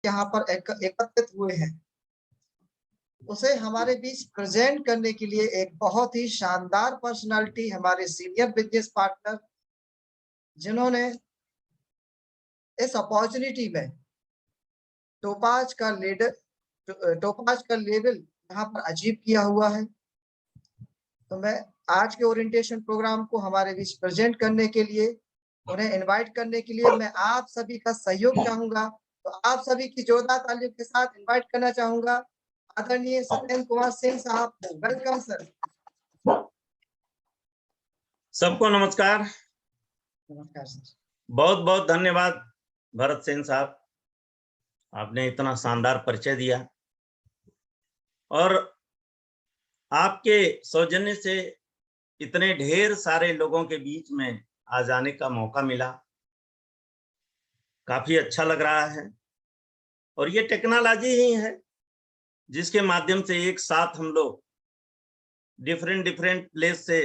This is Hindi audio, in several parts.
यहाँ पर एकत्रित हुए हैं, उसे हमारे बीच प्रेजेंट करने के लिए एक बहुत ही शानदार पर्सनालिटी, हमारे सीनियर बिजनेस पार्टनर, जिन्होंने इस अपॉर्चुनिटी में टोपाज का लेवल यहाँ पर अचीव किया हुआ है। तो मैं आज के ओरिएंटेशन प्रोग्राम को हमारे बीच प्रेजेंट करने के लिए, उन्हें इनवाइट करने के लिए मैं आप सभी का सहयोग चाहूंगा। तो आप सभी की जोरदार तालियों के साथ इनवाइट करना चाहूंगा आदरणीय सत्येंद्र कुमार सिंह साहब। Welcome sir. सबको नमस्कार। नमस्कार सर। बहुत बहुत धन्यवाद भरत सेन साहब, आपने इतना शानदार परिचय दिया और आपके सौजन्य से इतने ढेर सारे लोगों के बीच में आज आने का मौका मिला, काफी अच्छा लग रहा है। और ये टेक्नोलॉजी ही है जिसके माध्यम से एक साथ हम लोग डिफरेंट प्लेस से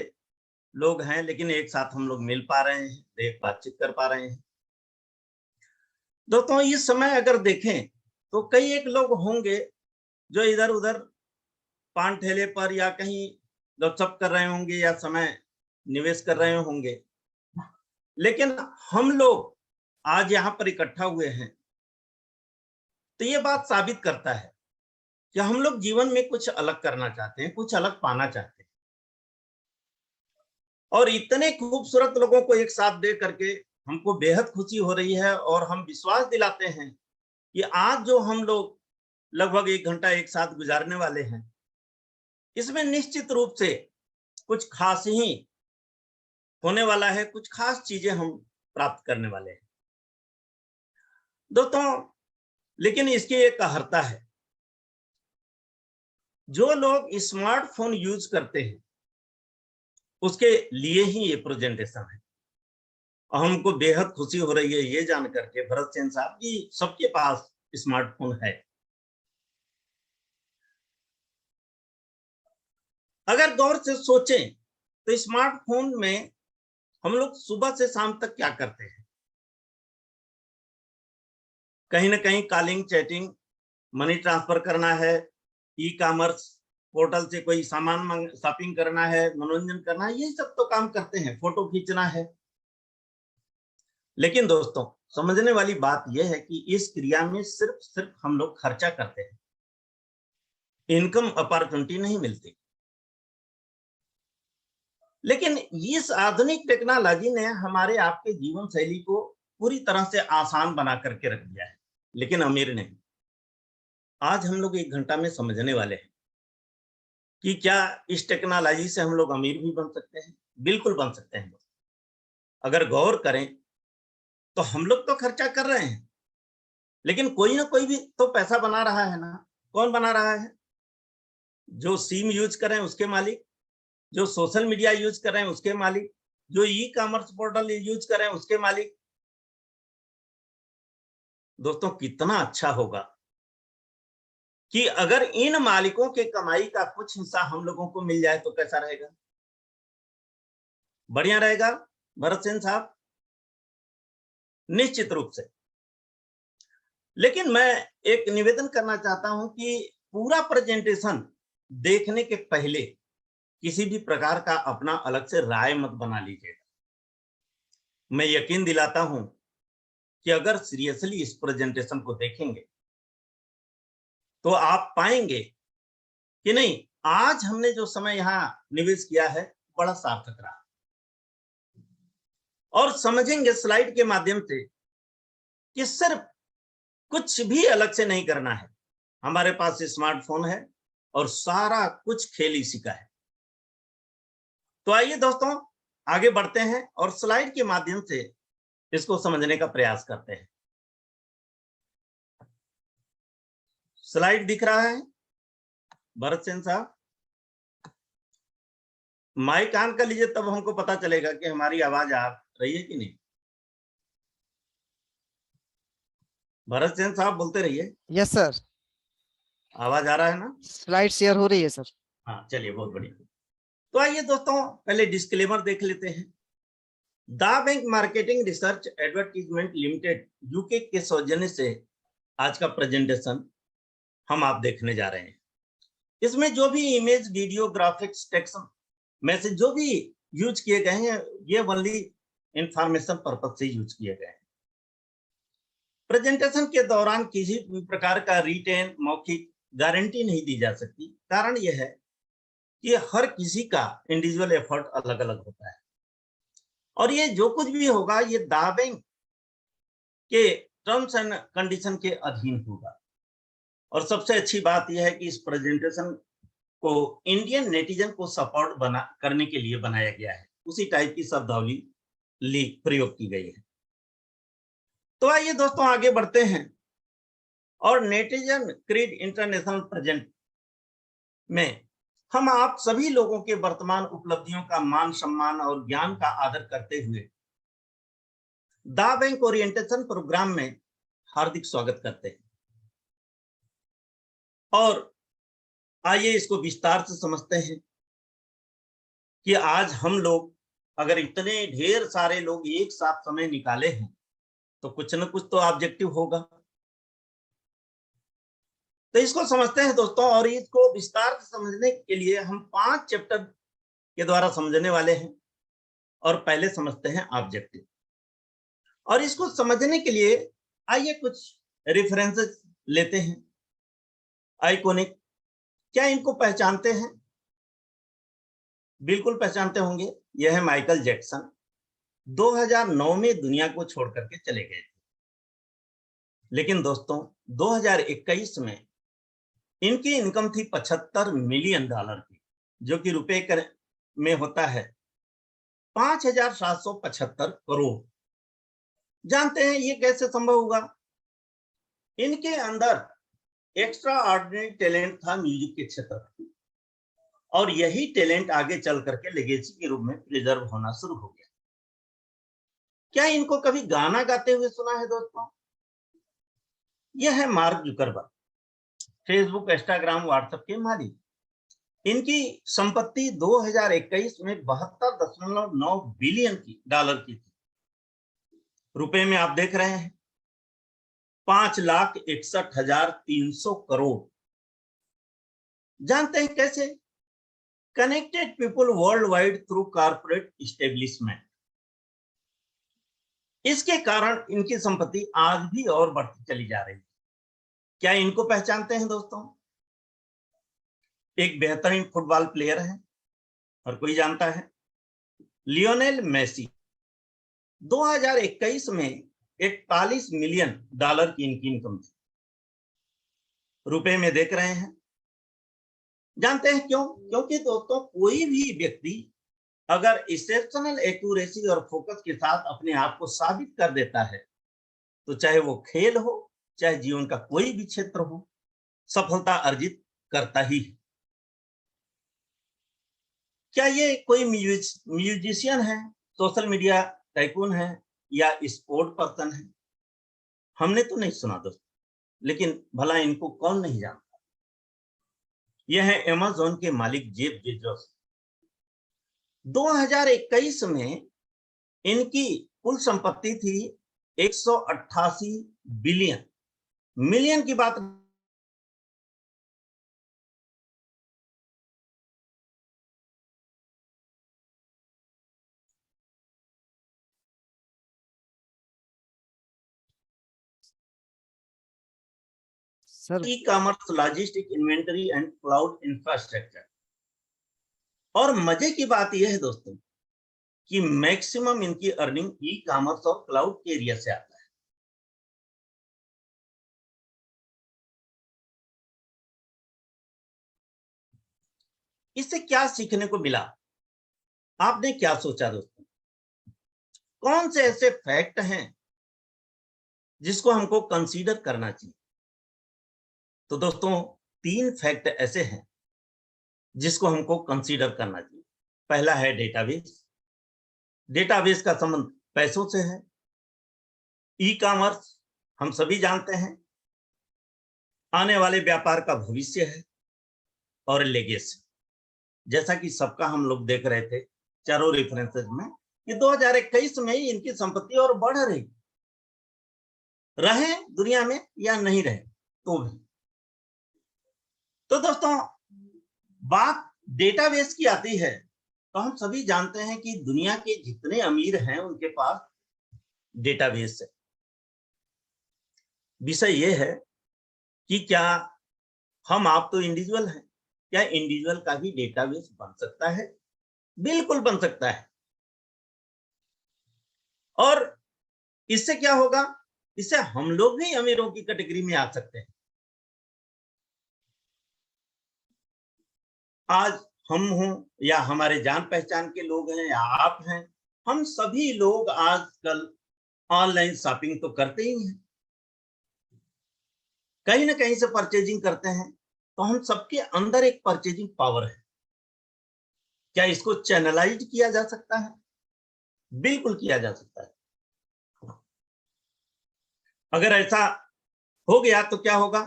लोग हैं, लेकिन एक साथ हम लोग मिल पा रहे हैं, एक बातचीत कर पा रहे हैं। दोस्तों, इस समय अगर देखें तो कई एक लोग होंगे जो इधर उधर पान ठेले पर या कहीं गपशप कर रहे होंगे या समय निवेश कर रहे होंगे, लेकिन हम लोग आज यहाँ पर इकट्ठा हुए हैं तो ये बात साबित करता है कि हम लोग जीवन में कुछ अलग करना चाहते हैं, कुछ अलग पाना चाहते हैं। और इतने खूबसूरत लोगों को एक साथ देख करके हमको बेहद खुशी हो रही है और हम विश्वास दिलाते हैं कि आज जो हम लोग लगभग 1 घंटा एक साथ गुजारने वाले हैं, इसमें निश्चित रूप से कुछ खास ही होने वाला है, कुछ खास चीजें हम प्राप्त करने वाले हैं दोस्तों। लेकिन इसकी एक अहर्ता है, जो लोग स्मार्टफोन यूज करते हैं उसके लिए ही ये प्रेजेंटेशन है। और हमको बेहद खुशी हो रही है ये जान करके भरत सेन साहब की सबके पास स्मार्टफोन है। अगर गौर से सोचें तो स्मार्टफोन में हम लोग सुबह से शाम तक क्या करते हैं? कहीं ना कहीं कॉलिंग, चैटिंग, मनी ट्रांसफर करना है, ई कॉमर्स पोर्टल से कोई सामान शॉपिंग करना है, मनोरंजन करना है, ये सब तो काम करते हैं, फोटो खींचना है। लेकिन दोस्तों, समझने वाली बात यह है कि इस क्रिया में सिर्फ हम लोग खर्चा करते हैं, इनकम अपॉर्चुनिटी नहीं मिलती। लेकिन इस आधुनिक टेक्नोलॉजी ने हमारे आपके जीवन शैली को पूरी तरह से आसान बना करके रख दिया है, लेकिन अमीर नहीं। आज हम लोग 1 घंटा में समझने वाले हैं कि क्या इस टेक्नोलॉजी से हम लोग अमीर भी बन सकते हैं। बिल्कुल बन सकते हैं। अगर गौर करें तो हम लोग तो खर्चा कर रहे हैं, लेकिन कोई ना कोई भी तो पैसा बना रहा है ना। कौन बना रहा है? जो सिम यूज कर रहे हैं उसके मालिक, जो सोशल मीडिया यूज कर रहे हैं उसके मालिक, जो ई कॉमर्स पोर्टल यूज कर रहे हैं उसके मालिक। दोस्तों, कितना अच्छा होगा कि अगर इन मालिकों के कमाई का कुछ हिस्सा हम लोगों को मिल जाए तो कैसा रहेगा? बढ़िया रहेगा भरत सेन साहब, निश्चित रूप से। लेकिन मैं एक निवेदन करना चाहता हूं कि पूरा प्रेजेंटेशन देखने के पहले किसी भी प्रकार का अपना अलग से राय मत बना लीजिएगा। मैं यकीन दिलाता हूं कि अगर सीरियसली इस प्रेजेंटेशन को देखेंगे तो आप पाएंगे कि नहीं, आज हमने जो समय यहां निवेश किया है बड़ा सार्थक रहा। और समझेंगे स्लाइड के माध्यम से कि सिर्फ कुछ भी अलग से नहीं करना है। हमारे पास स्मार्टफोन है और सारा कुछ खेल इसी का है। तो आइए दोस्तों, आगे बढ़ते हैं और स्लाइड के माध्यम से इसको समझने का प्रयास करते हैं। स्लाइड दिख रहा है भरत सेन साहब? माइक ऑन कर लीजिए, तब हमको पता चलेगा कि हमारी आवाज आ रही है कि नहीं। भरत सेन साहब बोलते रहिए। Yes sir. आवाज आ रहा है ना? स्लाइड शेयर हो रही है सर। हाँ, चलिए, बहुत बढ़िया। तो आइए दोस्तों, पहले डिस्क्लेमर देख लेते हैं। The bank marketing research advertisement limited UK के सौजन्य से आज का प्रेजेंटेशन हम आप देखने जा रहे हैं। इसमें जो भी image, video, graphics, text, message जो भी यूज किए गए हैं, ये ओनली इंफॉर्मेशन पर्पज से यूज किए गए हैं। प्रेजेंटेशन के दौरान किसी भी प्रकार का रिटेन, मौखिक गारंटी नहीं दी जा सकती। कारण यह है कि हर किसी का इंडिविजुअल एफर्ट अलग अलग होता है और ये जो कुछ भी होगा ये दावे के टर्म्स एंड कंडीशन के अधीन होगा। और सबसे अच्छी बात यह है कि इस प्रेजेंटेशन को इंडियन नेटिजन को सपोर्ट करने के लिए बनाया गया है। उसी टाइप की शब्दावली प्रयोग की गई है। तो आइए दोस्तों आगे बढ़ते हैं और नेटिजन क्रीड इंटरनेशनल प्रेजेंट में हम आप सभी लोगों के वर्तमान उपलब्धियों का मान सम्मान और ज्ञान का आदर करते हुए दा बैंक ओरिएंटेशन प्रोग्राम में हार्दिक स्वागत करते हैं। और आइए इसको विस्तार से समझते हैं कि आज हम लोग अगर इतने ढेर सारे लोग एक साथ समय निकाले हैं तो कुछ न कुछ तो ऑब्जेक्टिव होगा। तो इसको समझते हैं दोस्तों, और इसको विस्तार से समझने के लिए हम 5 चैप्टर के द्वारा समझने वाले हैं। और पहले समझते हैं ऑब्जेक्टिव। और इसको समझने के लिए आइए कुछ रेफरेंसेस लेते हैं। आइकॉनिक, क्या इनको पहचानते हैं? बिल्कुल पहचानते होंगे। यह है माइकल जैक्सन, 2009 में दुनिया को छोड़ करके चले गए थे। लेकिन दोस्तों 2021 में इनकी इनकम थी $75 मिलियन की, जो कि रुपए में होता है 5,775 करोड़। जानते हैं ये कैसे संभव हुआ? इनके अंदर एक्स्ट्रा ऑर्डिनरी टैलेंट था म्यूजिक के क्षेत्र में, और यही टैलेंट आगे चल करके लेगेसी के रूप में प्रिजर्व होना शुरू हो गया। क्या इनको कभी गाना गाते हुए सुना है दोस्तों? यह है mark Zuckerberg, Facebook, Instagram, WhatsApp के मालिक। इनकी संपत्ति 2021 में $72.9 बिलियन की थी। रुपए में आप देख रहे हैं 5,61,300 करोड़। जानते हैं कैसे? Connected people world wide through corporate establishment. इसके कारण इनकी संपत्ति आज भी और बढ़ती चली जा रही है। क्या इनको पहचानते हैं दोस्तों? एक बेहतरीन फुटबॉल प्लेयर है और कोई जानता है, लियोनेल मेसी। 2021 में $41 मिलियन की इनकी इनकम थी। रुपए में देख रहे हैं। जानते हैं क्यों? क्योंकि दोस्तों कोई भी व्यक्ति अगर एक्सेप्शनल एक्यूरेसी और फोकस के साथ अपने आप को साबित कर देता है, तो चाहे वो खेल हो, चाहे जीवन का कोई भी क्षेत्र हो, सफलता अर्जित करता ही है। क्या ये कोई म्यूजिशियन है, सोशल मीडिया टाइकून है, या स्पोर्ट पर्सन है? हमने तो नहीं सुना दोस्तों, लेकिन भला इनको कौन नहीं जानता। यह है अमेज़न के मालिक जेफ बेजोस। 2021 में इनकी कुल संपत्ति थी 188 बिलियन। मिलियन की बात sir, e commerce, logistic, inventory and cloud infrastructure. और मजे की बात यह है दोस्तों कि मैक्सिमम इनकी अर्निंग ई कॉमर्स और क्लाउड के एरिया से आता है। इससे क्या सीखने को मिला? आपने क्या सोचा दोस्तों? कौन से ऐसे फैक्ट हैं जिसको हमको कंसीडर करना चाहिए? तो दोस्तों 3 फैक्ट ऐसे हैं जिसको हमको कंसीडर करना चाहिए। पहला है डेटाबेस। डेटाबेस का संबंध पैसों से है। ई कॉमर्स हम सभी जानते हैं आने वाले व्यापार का भविष्य है। और लेगेसी, जैसा कि सबका हम लोग देख रहे थे चारों रेफरेंसेस में, कि 2021 में ही इनकी संपत्ति और बढ़ रही। रहें दुनिया में या नहीं रहें तो भी। तो दोस्तों बात डेटाबेस की आती है, तो हम सभी जानते हैं कि दुनिया के जितने अमीर हैं उनके पास डेटाबेस है। विषय ये है कि क्या हम आप तो इंडिविजुअल हैं, क्या इंडिविजुअल का भी डेटाबेस बन सकता है? बिल्कुल बन सकता है। और इससे क्या होगा? इससे हम लोग भी अमीरों की कैटेगरी में आ सकते हैं। आज हम हों या हमारे जान पहचान के लोग हैं या आप हैं, हम सभी लोग आजकल ऑनलाइन शॉपिंग तो करते ही हैं, कहीं ना कहीं से परचेजिंग करते हैं। तो हम सबके अंदर एक परचेजिंग पावर है। क्या इसको चैनलाइज किया जा सकता है? बिल्कुल किया जा सकता है। अगर ऐसा हो गया तो क्या होगा?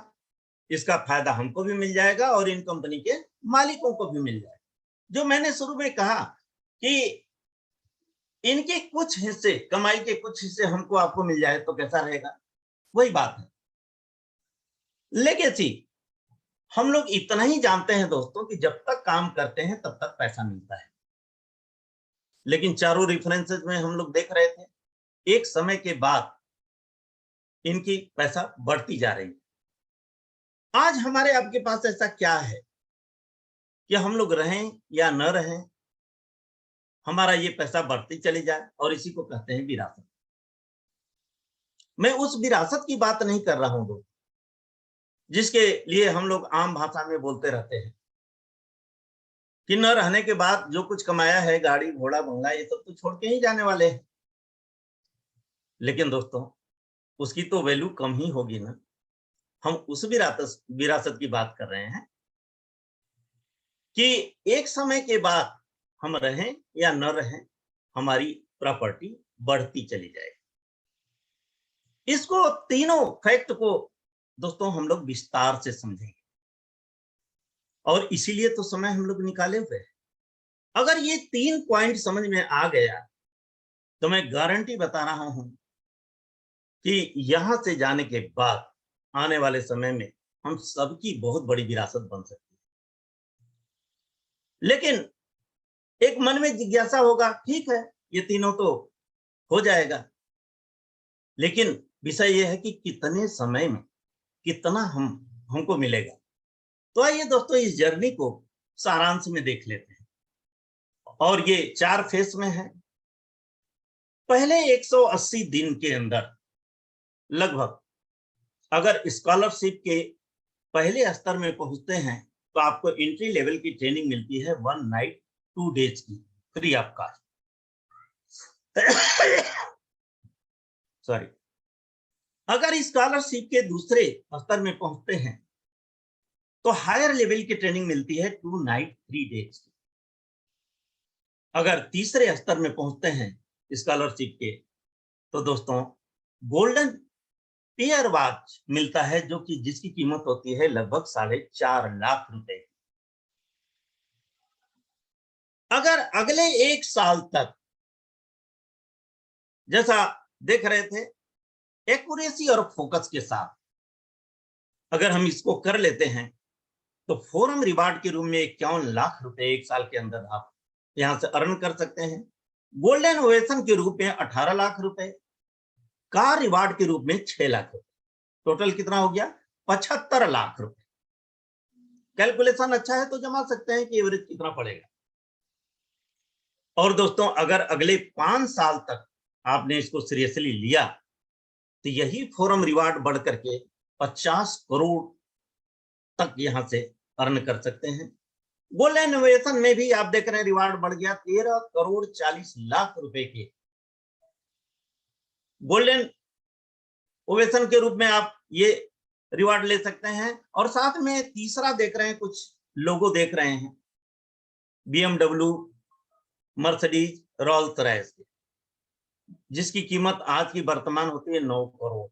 इसका फायदा हमको भी मिल जाएगा और इन कंपनी के मालिकों को भी मिल जाएगा। जो मैंने शुरू में कहा कि इनके कुछ हिस्से, कमाई के कुछ हिस्से हमको आपको मिल जाए तो कैसा रहेगा? वही बात है। लेगेसी हम लोग इतना ही जानते हैं दोस्तों कि जब तक काम करते हैं तब तक पैसा मिलता है। लेकिन चारों रेफरेंसेस में हम लोग देख रहे थे, एक समय के बाद इनकी पैसा बढ़ती जा रही है। आज हमारे आपके पास ऐसा क्या है कि हम लोग रहें या न रहें, हमारा ये पैसा बढ़ती चली जाए, और इसी को कहते हैं विरासत। मैं उस विरासत की बात नहीं कर रहा हूं दोस्त, जिसके लिए हम लोग आम भाषा में बोलते रहते हैं कि न रहने के बाद जो कुछ कमाया है, गाड़ी घोड़ा बंगला, ये सब तो छोड़ के ही जाने वाले हैं। लेकिन दोस्तों उसकी तो वैल्यू कम ही होगी ना। हम उस विरासत की बात कर रहे हैं कि एक समय के बाद हम रहें या न रहें, हमारी प्रॉपर्टी बढ़ती चली जाएगी। इसको तीनों फैक्ट को दोस्तों हम लोग विस्तार से समझेंगे, और इसीलिए तो समय हम लोग निकाले हुए हैं। अगर ये 3 पॉइंट समझ में आ गया तो मैं गारंटी बता रहा हूं कि यहां से जाने के बाद आने वाले समय में हम सबकी बहुत बड़ी विरासत बन सकती है। लेकिन एक मन में जिज्ञासा होगा, ठीक है ये तीनों तो हो जाएगा, लेकिन विषय यह है कि कितने समय में कितना हमको मिलेगा। तो आइए दोस्तों इस जर्नी को सारांश में देख लेते हैं, और ये 4 फेस में है। पहले 180 दिन के अंदर लगभग अगर स्कॉलरशिप के पहले स्तर में पहुंचते हैं तो आपको एंट्री लेवल की ट्रेनिंग मिलती है 1 नाइट 2 डेज की, फ्री ऑफ कॉस्ट। सॉरी। अगर स्कॉलरशिप के दूसरे स्तर में पहुंचते हैं तो हायर लेवल की ट्रेनिंग मिलती है 2 नाइट 3 डेज की। अगर तीसरे स्तर में पहुंचते हैं स्कॉलरशिप के तो दोस्तों गोल्डन पेयर वॉच मिलता है, जो कि जिसकी कीमत होती है लगभग 4.5 लाख रुपए। अगर अगले 1 साल तक, जैसा देख रहे थे, एक्यूरेसी और फोकस के साथ अगर हम इसको कर लेते हैं तो फोरम रिवार्ड के रूप में 51 लाख रुपए 1 साल के अंदर आप यहां से अर्न कर सकते हैं। गोल्डन ओवेशन के रूप में 18 लाख रुपए, कार रिवार्ड के रूप में 6 लाख रुपए, टोटल कितना हो गया? 75 लाख रुपए। कैलकुलेशन अच्छा है तो जमा सकते हैं कि एवरेज कितना पड़ेगा। और दोस्तों अगर अगले 5 साल तक आपने इसको सीरियसली लिया तो यही फोरम रिवार्ड बढ़ करके 50 करोड़ तक यहां से अर्न कर सकते हैं। गोल्डन इनोवेशन में भी आप देख रहे हैं रिवार्ड बढ़ गया 13 करोड़ 40 लाख रुपए के गोल्डन ओवेशन के रूप में आप ये रिवार्ड ले सकते हैं। और साथ में तीसरा देख रहे हैं, कुछ लोगो देख रहे हैं BMW, मर्सिडीज, रोल्स रॉयस, जिसकी कीमत आज की वर्तमान होती है 9 करोड़।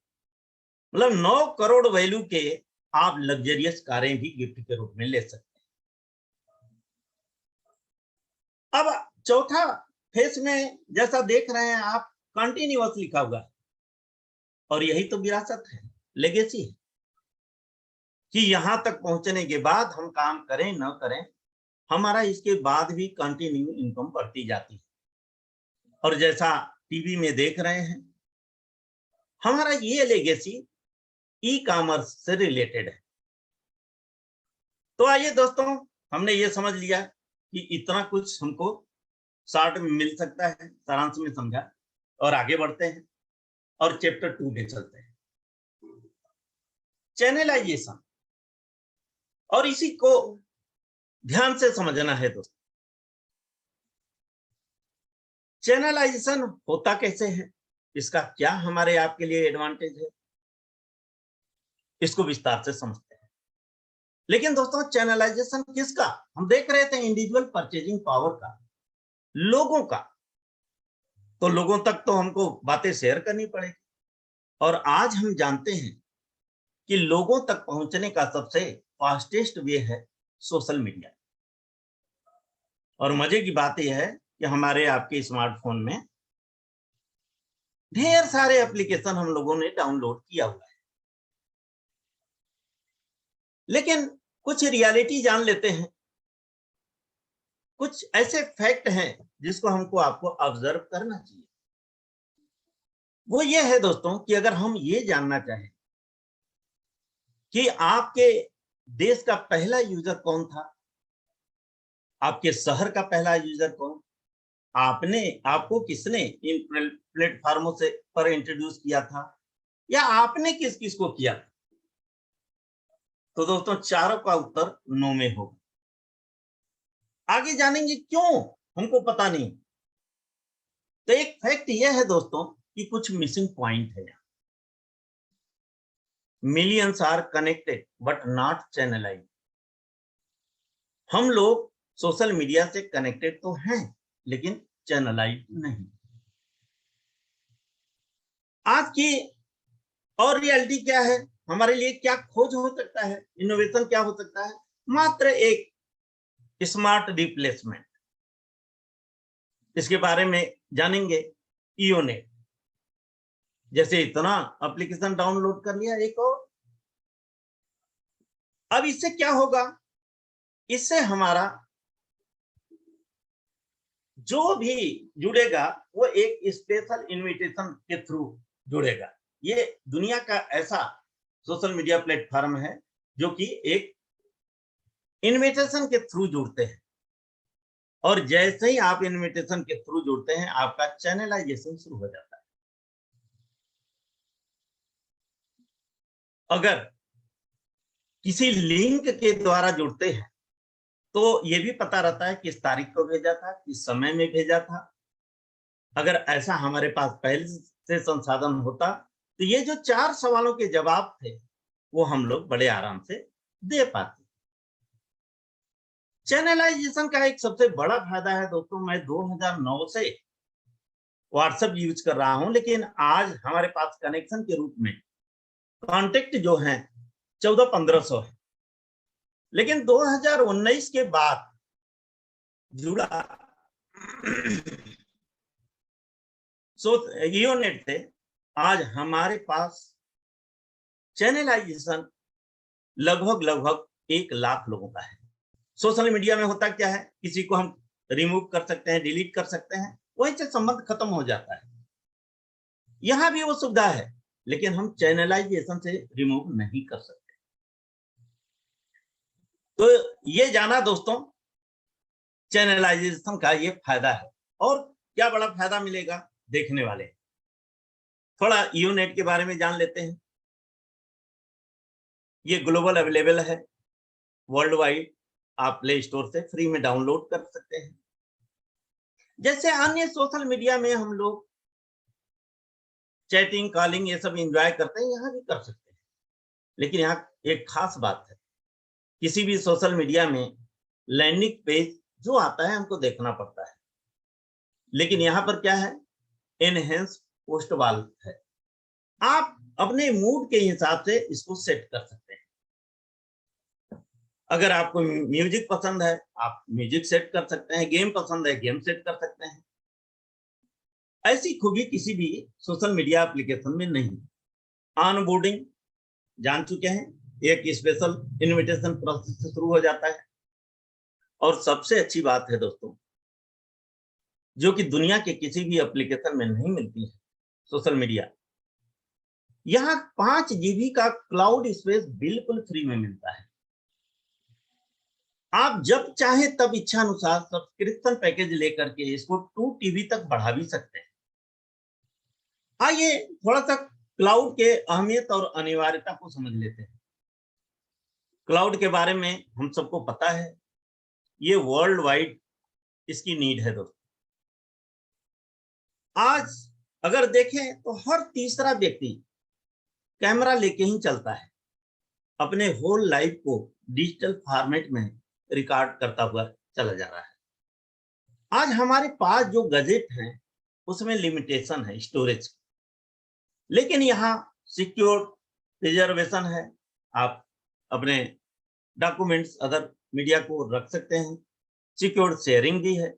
मतलब 9 करोड़ वैल्यू के आप लग्जरियस कारें भी गिफ्ट के रूप में ले सकते हैं। अब चौथा फेस में जैसा देख रहे हैं आप, कंटिन्यूअस लिखा हुआ है। और यही तो विरासत है, लेगेसी है, कि यहां तक पहुंचने के बाद हम काम करें न करें, हमारा इसके बाद भी कंटिन्यू इनकम बढ़ती जाती है। और जैसा टीवी में देख रहे हैं, हमारा ये लेगेसी ई कॉमर्स से रिलेटेड है। तो आइए दोस्तों, हमने ये समझ लिया कि इतना कुछ हमको शॉर्ट में मिल सकता है, सारांश में समझा, और आगे बढ़ते हैं और चैप्टर 2 में चलते हैं, चैनलाइजेशन। और इसी को ध्यान से समझना है दोस्तों। चैनलाइजेशन होता कैसे है, इसका क्या हमारे आपके लिए एडवांटेज है, इसको विस्तार से समझते हैं। लेकिन दोस्तों, चैनलाइजेशन किसका? हम देख रहे थे इंडिविजुअल परचेजिंग पावर का, लोगों का। तो लोगों तक तो हमको बातें शेयर करनी पड़ेगी, और आज हम जानते हैं कि लोगों तक पहुंचने का सबसे फास्टेस्ट वे है सोशल मीडिया। और मजे की बात यह है कि हमारे आपके स्मार्टफोन में ढेर सारे एप्लीकेशन हम लोगों ने डाउनलोड किया हुआ है। लेकिन कुछ रियलिटी जान लेते हैं, कुछ ऐसे फैक्ट हैं जिसको हमको आपको ऑब्जर्व करना चाहिए। वो ये है दोस्तों कि अगर हम ये जानना चाहें कि आपके देश का पहला यूजर कौन था, आपके शहर का पहला यूजर कौन, आपको किसने इन प्लेटफॉर्मों से पर इंट्रोड्यूस किया था, या आपने किस किस को किया था, तो दोस्तों चारों का उत्तर नो में होगा। आगे जानेंगे क्यों हमको पता नहीं। तो एक फैक्ट यह है दोस्तों कि कुछ मिसिंग पॉइंट है। Millions are connected but not channelized. हम लोग सोशल मीडिया से कनेक्टेड तो हैं, लेकिन चैनलाइज्ड नहीं। आज की और रियलिटी क्या है, हमारे लिए क्या खोज हो सकता है, इनोवेशन क्या हो सकता है? मात्र एक स्मार्ट रिप्लेसमेंट। इसके बारे में जानेंगे। ईओनेट जैसे इतना एप्लीकेशन डाउनलोड कर लिया एक और। अब इससे क्या होगा? इससे हमारा जो भी जुड़ेगा वो एक स्पेशल इनविटेशन के थ्रू जुड़ेगा। ये दुनिया का ऐसा सोशल मीडिया प्लेटफॉर्म है जो कि एक इनविटेशन के थ्रू जुड़ते हैं, और जैसे ही आप इनविटेशन के थ्रू जुड़ते हैं, आपका चैनलाइजेशन शुरू हो जाता है। अगर किसी लिंक के द्वारा जुड़ते हैं तो ये भी पता रहता है किस तारीख को भेजा था, किस समय में भेजा था। अगर ऐसा हमारे पास पहले से संसाधन होता तो ये जो 4 सवालों के जवाब थे वो हम लोग बड़े आराम से दे पाते। चैनलाइजेशन का एक सबसे बड़ा फायदा है दोस्तों, मैं 2009 से व्हाट्सएप यूज कर रहा हूं, लेकिन आज हमारे पास कनेक्शन के रूप में कांटेक्ट जो हैं 1400-1500 है। लेकिन 2019 के बाद जुड़ा ईओनेट से आज हमारे पास चैनलाइजेशन लगभग 1 लाख लोगों का है। सोशल मीडिया में होता क्या है, किसी को हम रिमूव कर सकते हैं, डिलीट कर सकते हैं, वहीं से संबंध खत्म हो जाता है। यहां भी वो सुविधा है, लेकिन हम चैनलाइजेशन से रिमूव नहीं कर सकते। तो ये जाना दोस्तों चैनलाइजेशन का ये फायदा है। और क्या बड़ा फायदा मिलेगा देखने वाले। थोड़ा ईओनेट के बारे में जान लेते हैं। ये ग्लोबल अवेलेबल है, वर्ल्ड वाइड। आप प्ले स्टोर से फ्री में डाउनलोड कर सकते हैं। जैसे अन्य सोशल मीडिया में हम लोग चैटिंग, कॉलिंग ये सब एंजॉय करते हैं, यहाँ भी कर सकते हैं। लेकिन यहाँ एक खास बात है, किसी भी सोशल मीडिया में लैंडिंग पेज जो आता है हमको देखना पड़ता है, लेकिन यहाँ पर क्या है, एनहेंस पोस्ट वाल है। आप अपने मूड के हिसाब से इसको सेट कर सकते हैं। अगर आपको म्यूजिक पसंद है, आप म्यूजिक सेट कर सकते हैं, गेम पसंद है, गेम सेट कर सकते हैं। ऐसी खूबी किसी भी सोशल मीडिया एप्लीकेशन में नहीं। ऑनबोर्डिंग जान चुके हैं, एक स्पेशल इनविटेशन प्रोसेस से शुरू हो जाता है। और सबसे अच्छी बात है दोस्तों, जो कि दुनिया के किसी भी एप्लीकेशन में नहीं मिलती है, सोशल मीडिया, यहाँ 5 GB का क्लाउड स्पेस बिल्कुल फ्री में मिलता है। आप जब चाहे तब इच्छा अनुसार सब्सक्रिप्शन पैकेज लेकर के इसको 2 TB तक बढ़ा भी सकते हैं। आइए थोड़ा सा क्लाउड के अहमियत और अनिवार्यता को समझ लेते हैं। क्लाउड के बारे में हम सबको पता है, ये वर्ल्ड वाइड इसकी नीड है दोस्तों। आज अगर देखें तो हर तीसरा व्यक्ति कैमरा लेके ही चलता है, अपने होल लाइफ को डिजिटल फॉर्मेट में रिकॉर्ड करता हुआ चला जा रहा है। आज हमारे पास जो गैजेट हैं उसमें लिमिटेशन है स्टोरेज, लेकिन यहाँ सिक्योर प्रिजर्वेशन है। आप अपने डॉक्यूमेंट्स अदर मीडिया को रख सकते हैं, सिक्योर शेयरिंग भी है।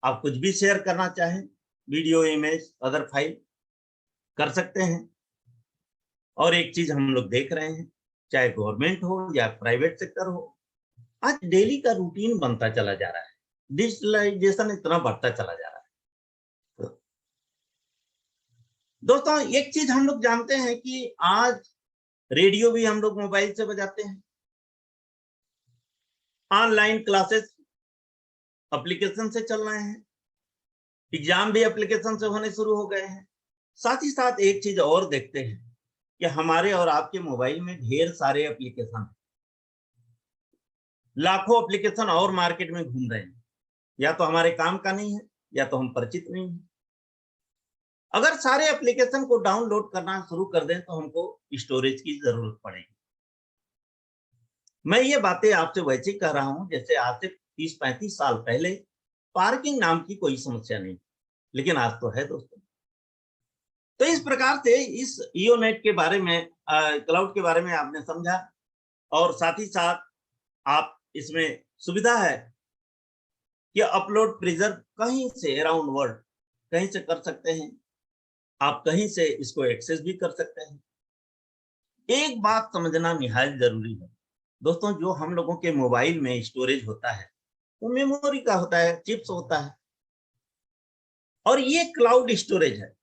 आप कुछ भी शेयर करना चाहें, वीडियो, इमेज, अदर फाइल कर सकते हैं। और एक चीज हम लोग देख रहे हैं, चाहे गवर्नमेंट हो या प्राइवेट सेक्टर हो, आज डेली का रूटीन बनता चला जा रहा है, डिजिटलाइजेशन इतना बढ़ता चला जा रहा है। दोस्तों एक चीज हम लोग जानते हैं कि आज रेडियो भी हम लोग मोबाइल से बजाते हैं, ऑनलाइन क्लासेस एप्लीकेशन से चल रहे हैं, एग्जाम भी एप्लीकेशन से होने शुरू हो गए हैं। साथ ही साथ एक चीज और देखते हैं कि हमारे और आपके मोबाइल में ढेर सारे एप्लीकेशन हैं, लाखों एप्लीकेशन और मार्केट में घूम रहे हैं। या तो हमारे काम का नहीं है या तो हम परिचित नहीं हैं। अगर सारे एप्लीकेशन को डाउनलोड करना शुरू कर दें तो हमको स्टोरेज की जरूरत पड़ेगी। मैं ये बातें आपसे वैसे ही कह रहा हूं जैसे आज से 30-35 साल पहले पार्किंग नाम की कोई समस्या नहीं, लेकिन आज तो है दोस्तों। तो इस प्रकार से इस ईओनेट के बारे में, क्लाउड के बारे में आपने समझा, और साथ ही साथ आप इसमें सुविधा है कि अपलोड प्रिजर्व कहीं से अराउंड वर्ल्ड कहीं से कर सकते हैं, आप कहीं से इसको एक्सेस भी कर सकते हैं। एक बात समझना निहायत जरूरी है दोस्तों, जो हम लोगों के मोबाइल में स्टोरेज होता है वो मेमोरी का होता है, चिप्स होता है, और ये क्लाउड स्टोरेज है।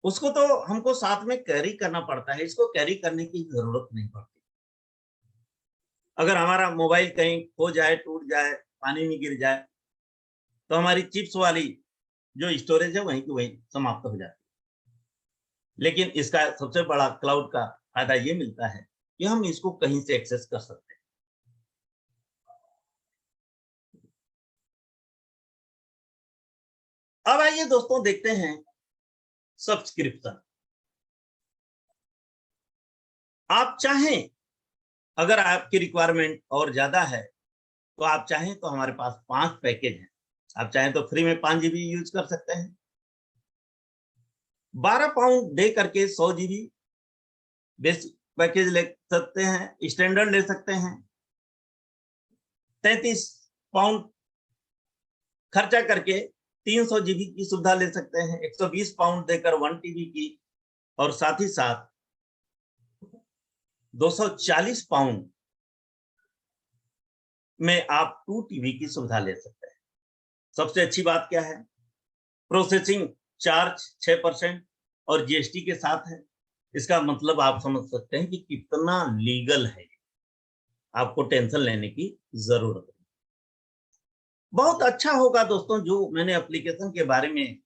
उसको तो हमको साथ में कैरी करना पड़ता है, इसको कैरी करने की जरूरत नहीं पड़ती। अगर हमारा मोबाइल कहीं खो जाए, टूट जाए, पानी में गिर जाए, तो हमारी चिप्स वाली जो स्टोरेज है वहीं की वहीं समाप्त हो जाती है। लेकिन इसका सबसे बड़ा क्लाउड का फायदा ये मिलता है कि हम इसको कहीं से एक्सेस कर सकते हैं। अब आइए दोस्तों देखते हैं सब्सक्रिप्शन। आप चाहें, अगर आपकी रिक्वायरमेंट और ज्यादा है तो आप चाहें तो हमारे पास 5 पैकेज हैं। आप चाहें तो फ्री में 5 GB यूज कर सकते हैं, 12 पाउंड दे करके 100 GB बेसिक पैकेज ले सकते हैं, स्टैंडर्ड ले सकते हैं, 33 पाउंड खर्चा करके 300 GB की सुविधा ले सकते हैं, 120 पाउंड देकर 1 TB की, और साथ ही साथ 240 पाउंड में आप 2 TB की सुविधा ले सकते हैं। सबसे अच्छी बात क्या है, प्रोसेसिंग चार्ज 6% और GST के साथ है। इसका मतलब आप समझ सकते हैं कि कितना लीगल है, आपको टेंशन लेने की जरूरत नहीं। बहुत अच्छा होगा दोस्तों, जो मैंने एप्लीकेशन के बारे में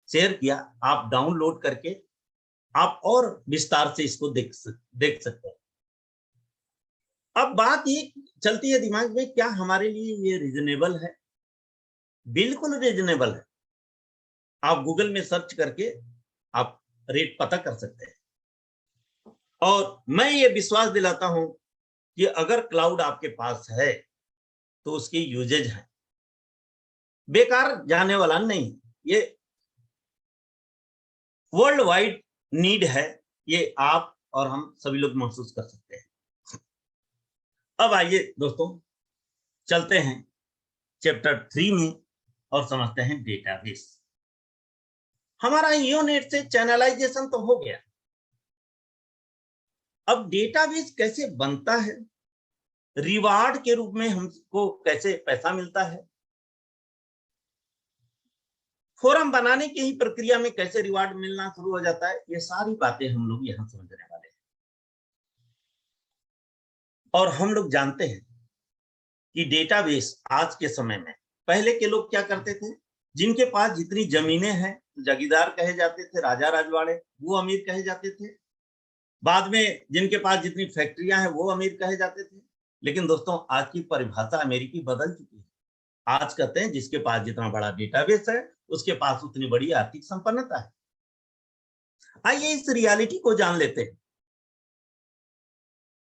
शेयर किया, आप डाउनलोड करके आप और विस्तार से इसको देख सकते हैं। अब बात ये चलती है दिमाग में, क्या हमारे लिए ये रीजनेबल है? बिल्कुल रीजनेबल है। आप गूगल में सर्च करके आप रेट पता कर सकते हैं, और मैं ये विश्वास दिलाता हूं कि अगर क्लाउड आपके पास है तो उसकी यूजेज है, बेकार जाने वाला नहीं। ये वर्ल्ड वाइड नीड है, ये आप और हम सभी लोग महसूस कर सकते हैं। अब आइए दोस्तों चलते हैं चैप्टर 3 में और समझते हैं डेटाबेस। हमारा ईओनेट से चैनलाइजेशन तो हो गया, अब डेटाबेस कैसे बनता है, रिवार्ड के रूप में हमको कैसे पैसा मिलता है, फोरम बनाने की ही प्रक्रिया में कैसे रिवार्ड मिलना शुरू हो जाता है, ये सारी बातें हम लोग यहाँ समझने वाले हैं। और हम लोग जानते हैं कि डेटाबेस आज के समय में, पहले के लोग क्या करते थे, जिनके पास जितनी जमीनें हैं, जागीरदार कहे जाते थे, राजा राजवाड़े, वो अमीर कहे जाते थे। बाद में जिनके पास जितनी फैक्ट्रियां हैं वो अमीर कहे जाते थे। लेकिन दोस्तों, आज की परिभाषा अमेरिकी बदल चुकी है। आज कहते हैं जिसके पास जितना बड़ा डेटाबेस है उसके पास उतनी बड़ी आर्थिक संपन्नता है। आइए इस रियलिटी को जान लेते हैं।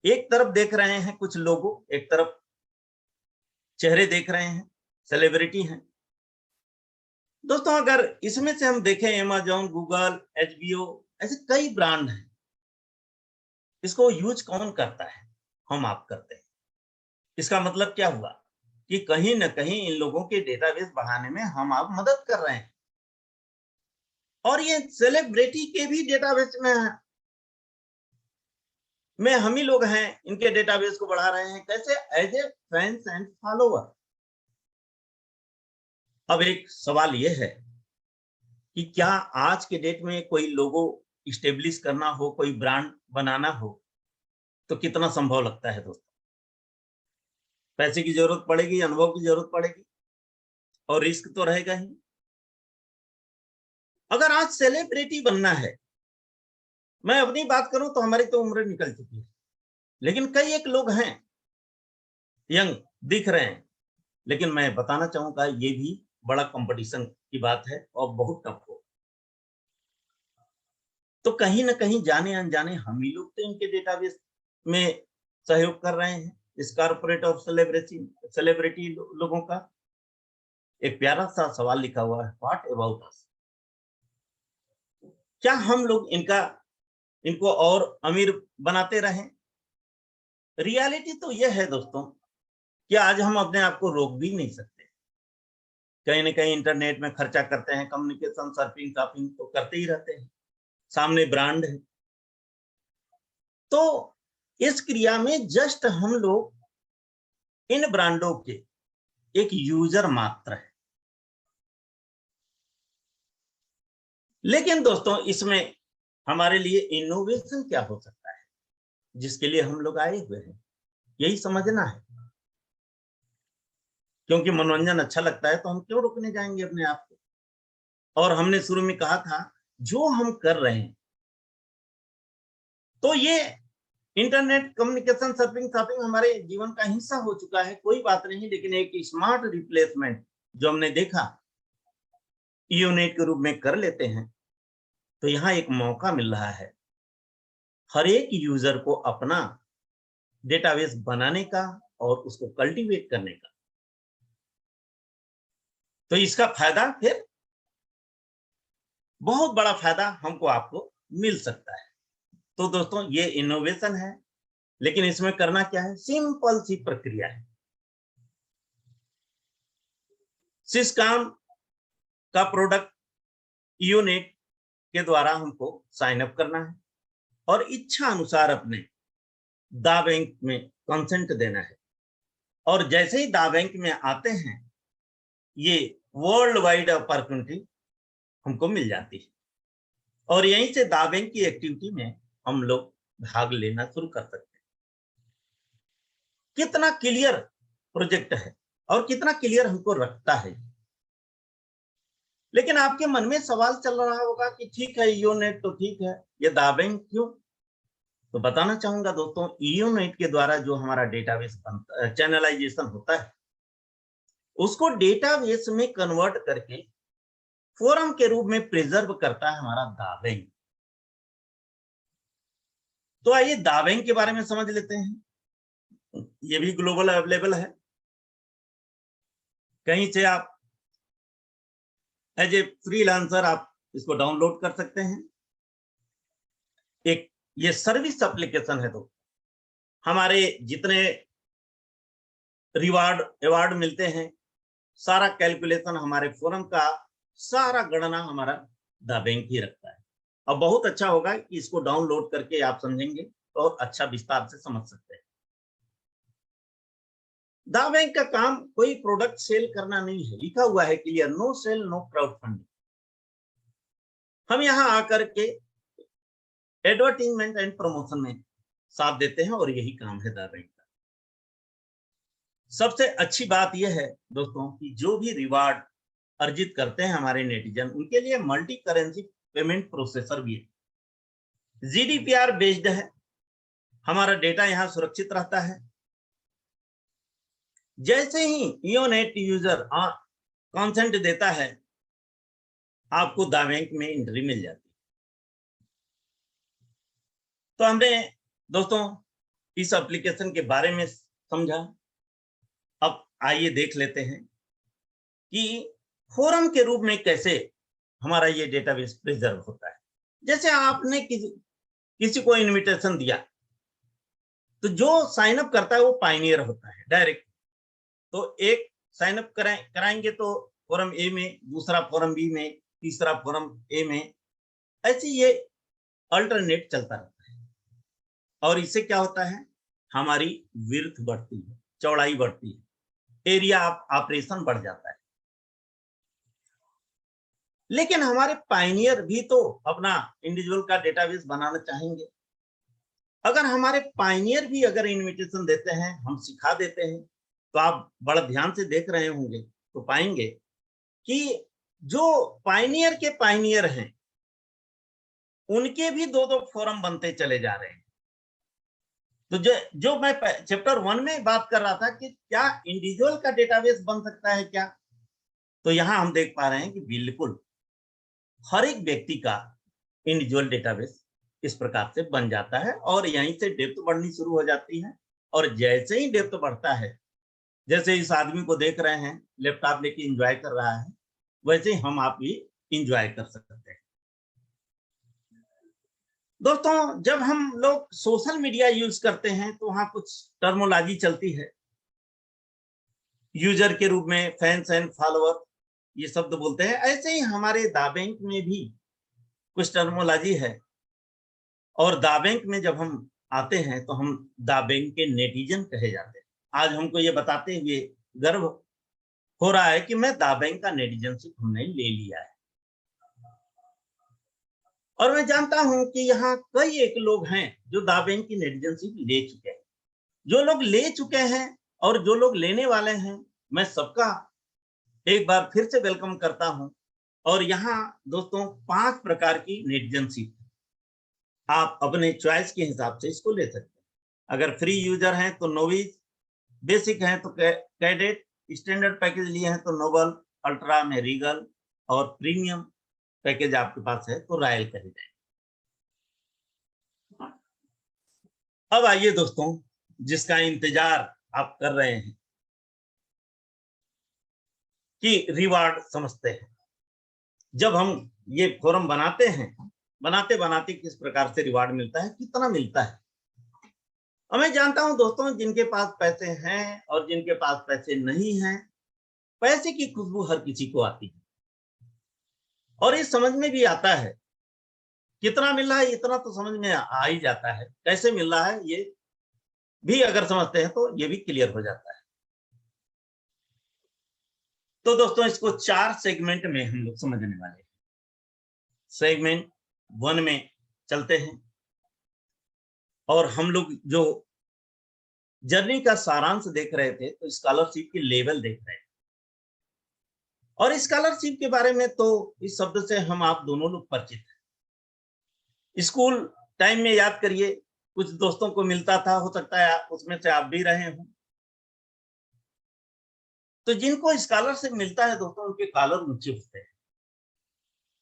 एक तरफ देख रहे हैं कुछ लोगों, एक तरफ चेहरे देख रहे हैं, सेलिब्रिटी हैं। दोस्तों, अगर इसमें से हम देखें, अमेज़न, गूगल, HBO, ऐसे कई ब्रांड हैं। इसको यूज कौन करता है? हम आप करते हैं। इसका मतलब क्या हुआ कि कहीं ना कहीं इन लोगों के डेटाबेस बढ़ाने में हम आप मदद कर रहे हैं। और ये सेलिब्रिटी के भी डेटाबेस में हम ही लोग हैं, इनके डेटाबेस को बढ़ा रहे हैं। कैसे? As a fans and follower. अब एक सवाल यह है कि क्या आज के डेट में कोई लोगो इस्टेब्लिश करना हो, कोई ब्रांड बनाना हो, तो कितना संभव लगता है दोस्तों? पैसे की जरूरत पड़ेगी, अनुभव की जरूरत पड़ेगी, और रिस्क तो रहेगा ही। अगर आज सेलिब्रिटी बनना है, मैं अपनी बात करूं तो हमारी तो उम्र निकल चुकी है, लेकिन कई एक लोग हैं, यंग दिख रहे हैं, लेकिन मैं बताना चाहूंगा ये भी बड़ा कंपटीशन की बात है और बहुत टफ हो। तो कहीं ना कहीं जाने अनजाने हम ही लोग तो इनके डेटाबेस में सहयोग कर रहे हैं, इस कॉर्पोरेट ऑफ सेलिब्रिटी लोगों का। एक प्यारा सा सवाल लिखा हुआ है, व्हाट अबाउट अस? क्या हम लोग इनको और अमीर बनाते रहें? रियलिटी तो यह है दोस्तों कि आज हम अपने आप को रोक भी नहीं सकते। कहीं ना कहीं इंटरनेट में खर्चा करते हैं, कम्युनिकेशन, सर्फिंग, शॉपिंग तो करते ही रहते हैं, सामने ब्रांड है। तो इस क्रिया में जस्ट हम लोग इन ब्रांडों के एक यूजर मात्र है। लेकिन दोस्तों, इसमें हमारे लिए इनोवेशन क्या हो सकता है, जिसके लिए हम लोग आए हुए हैं, यही समझना है। क्योंकि मनोरंजन अच्छा लगता है तो हम क्यों रोकने जाएंगे अपने आप को। और हमने शुरू में कहा था, जो हम कर रहे हैं, तो ये इंटरनेट, कम्युनिकेशन, सर्फिंग, शॉपिंग हमारे जीवन का हिस्सा हो चुका है, कोई बात नहीं। लेकिन एक स्मार्ट रिप्लेसमेंट जो हमने देखा ईओनेट के रूप में कर लेते हैं, तो यहाँ एक मौका मिल रहा है हर एक यूजर को अपना डेटाबेस बनाने का और उसको कल्टीवेट करने का। तो इसका फायदा फिर बहुत बड़ा फायदा हमको आपको मिल सकता है। तो दोस्तों, ये इनोवेशन है, लेकिन इसमें करना क्या है? सिंपल सी प्रक्रिया है। सिस्कॉम का प्रोडक्ट ईओनेट के द्वारा हमको साइन अप करना है और इच्छा अनुसार अपने दा बैंक में कंसेंट देना है। और जैसे ही दा बैंक में आते हैं, ये वर्ल्ड वाइड अपॉर्चुनिटी हमको मिल जाती है और यहीं से दा बैंक की एक्टिविटी में हम लोग भाग लेना शुरू कर सकते हैं। कितना क्लियर प्रोजेक्ट है और कितना क्लियर हमको रखता है। लेकिन आपके मन में सवाल चल रहा होगा कि ठीक है, ईओनेट तो ठीक है, ये दा बैंक क्यों? तो बताना चाहूंगा दोस्तों, ईओनेट के द्वारा जो हमारा डेटाबेस बनता, चैनलाइजेशन होता है, उसको डेटाबेस में कन्वर्ट करके फोरम के रूप में प्रिजर्व करता है हमारा दा बैंक। तो आइए दा बैंक के बारे में समझ लेते हैं। ये भी ग्लोबल अवेलेबल है, कहीं से आप एज ए फ्रीलांसर आप इसको डाउनलोड कर सकते हैं। एक ये सर्विस एप्लीकेशन है। तो हमारे जितने रिवार्ड अवार्ड मिलते हैं, सारा कैलकुलेशन हमारे फोरम का, सारा गणना हमारा दा बैंक ही रखता है। अब बहुत अच्छा होगा कि इसको डाउनलोड करके आप समझेंगे और अच्छा विस्तार से समझ सकते हैं। दा बैंक का काम कोई प्रोडक्ट सेल करना नहीं है, लिखा हुआ है clear, no sale no crowdfunding. हम यहाँ आकर के एडवर्टीजमेंट एंड प्रमोशन में साथ देते हैं और यही काम है दा बैंक का। सबसे अच्छी बात यह है दोस्तों कि जो भी रिवार्ड अर्जित करते हैं हमारे नेटिजन, उनके लिए मल्टी करेंसी पेमेंट प्रोसेसर भी है, जीडीपीआर बेस्ड है, हमारा डेटा यहाँ सुरक्षित रहता है। जैसे ही ईओनेट यूजर कॉन्सेंट देता है, आपको दा बैंक में एंट्री मिल जाती है। तो हमने दोस्तों इस एप्लीकेशन के बारे में समझा। अब आइए देख लेते हैं कि फोरम के रूप में कैसे हमारा ये डेटाबेस प्रिजर्व होता है। जैसे आपने किसी को इनविटेशन दिया, तो जो साइन अप करता है वो पायनियर होता है डायरेक्ट। तो एक साइन अप कराएंगे तो फोरम ए में, दूसरा फोरम बी में, तीसरा फोरम ए में, ऐसे ये अल्टरनेट चलता रहता है। और इससे क्या होता है, हमारी विड्थ बढ़ती है, चौड़ाई बढ़ती है, एरिया ऑफ ऑपरेशन बढ़ जाता है। लेकिन हमारे पायनियर भी तो अपना इंडिविजुअल का डेटाबेस बनाना चाहेंगे। अगर हमारे पायनियर भी अगर इनविटेशन देते हैं, हम सिखा देते हैं, तो आप बड़ा ध्यान से देख रहे होंगे तो पाएंगे कि जो पायनियर के पायनियर हैं, उनके भी दो दो फोरम बनते चले जा रहे हैं। तो जो मैं चैप्टर 1 में बात कर रहा था कि क्या इंडिविजुअल का डेटाबेस बन सकता है क्या, तो यहां हम देख पा रहे हैं कि बिल्कुल हर एक व्यक्ति का इंडिविजुअल डेटाबेस इस प्रकार से बन जाता है और यहीं से डेप्थ बढ़नी शुरू हो जाती है। और जैसे ही डेप्थ बढ़ता है, जैसे इस आदमी को देख रहे हैं लैपटॉप लेके एंजॉय कर रहा है, वैसे ही हम आप भी एंजॉय कर सकते हैं। दोस्तों, जब हम लोग सोशल मीडिया यूज करते हैं तो वहां कुछ टर्मोलॉजी चलती है। यूजर के रूप में फैंस एंड फॉलोअर ये शब्द बोलते हैं। ऐसे ही हमारे दा बैंक में भी कुछ टर्मोलॉजी है। और दा बैंक में जब हम आते हैं तो हम दा बैंक के नेटिजन कहे जाते हैं। आज हमको ये बताते हुए गर्व हो रहा है कि मैं दा बैंक का नेटिजनशिप हमने ले लिया है। और मैं जानता हूं कि यहाँ कई एक लोग हैं जो दा बैंक की नेटिजनशिप ले चुके हैं। जो लोग ले चुके हैं और जो लोग लेने वाले हैं, मैं सबका एक बार फिर से वेलकम करता हूं। और यहाँ दोस्तों 5 प्रकार की नेटिजनशिप, आप अपने चॉइस के हिसाब से इसको ले सकते हैं। अगर फ्री यूजर हैं तो नोविस, बेसिक हैं तो कैडेट, स्टैंडर्ड पैकेज लिए हैं तो नोबल, अल्ट्रा में रीगल, और प्रीमियम पैकेज आपके पास है तो रॉयल कहे जाए। अब आइए दोस्तों, जिसका इंतजार आप कर रहे हैं कि रिवार्ड समझते हैं। जब हम ये फोरम बनाते हैं, बनाते बनाते किस प्रकार से रिवार्ड मिलता है, कितना मिलता है। और मैं जानता हूं दोस्तों, जिनके पास पैसे हैं और जिनके पास पैसे नहीं हैं, पैसे की खुशबू हर किसी को आती है और ये समझ में भी आता है। कितना मिल रहा है इतना तो समझ में आ ही जाता है, कैसे मिल रहा है ये भी अगर समझते हैं तो ये भी क्लियर हो जाता है। तो दोस्तों, इसको 4 सेगमेंट में हम लोग समझने वाले हैं। सेगमेंट 1 में चलते हैं और हम लोग जो जर्नी का सारांश देख रहे थे तो स्कॉलरशिप की लेवल देख रहे हैं। और स्कॉलरशिप के बारे में तो इस शब्द से हम आप दोनों लोग परिचित हैं। स्कूल टाइम में याद करिए, कुछ दोस्तों को मिलता था, हो सकता है उसमें से आप भी रहे हों। तो जिनको स्कॉलरशिप मिलता है दोस्तों, उनके कॉलर ऊंचे होते हैं।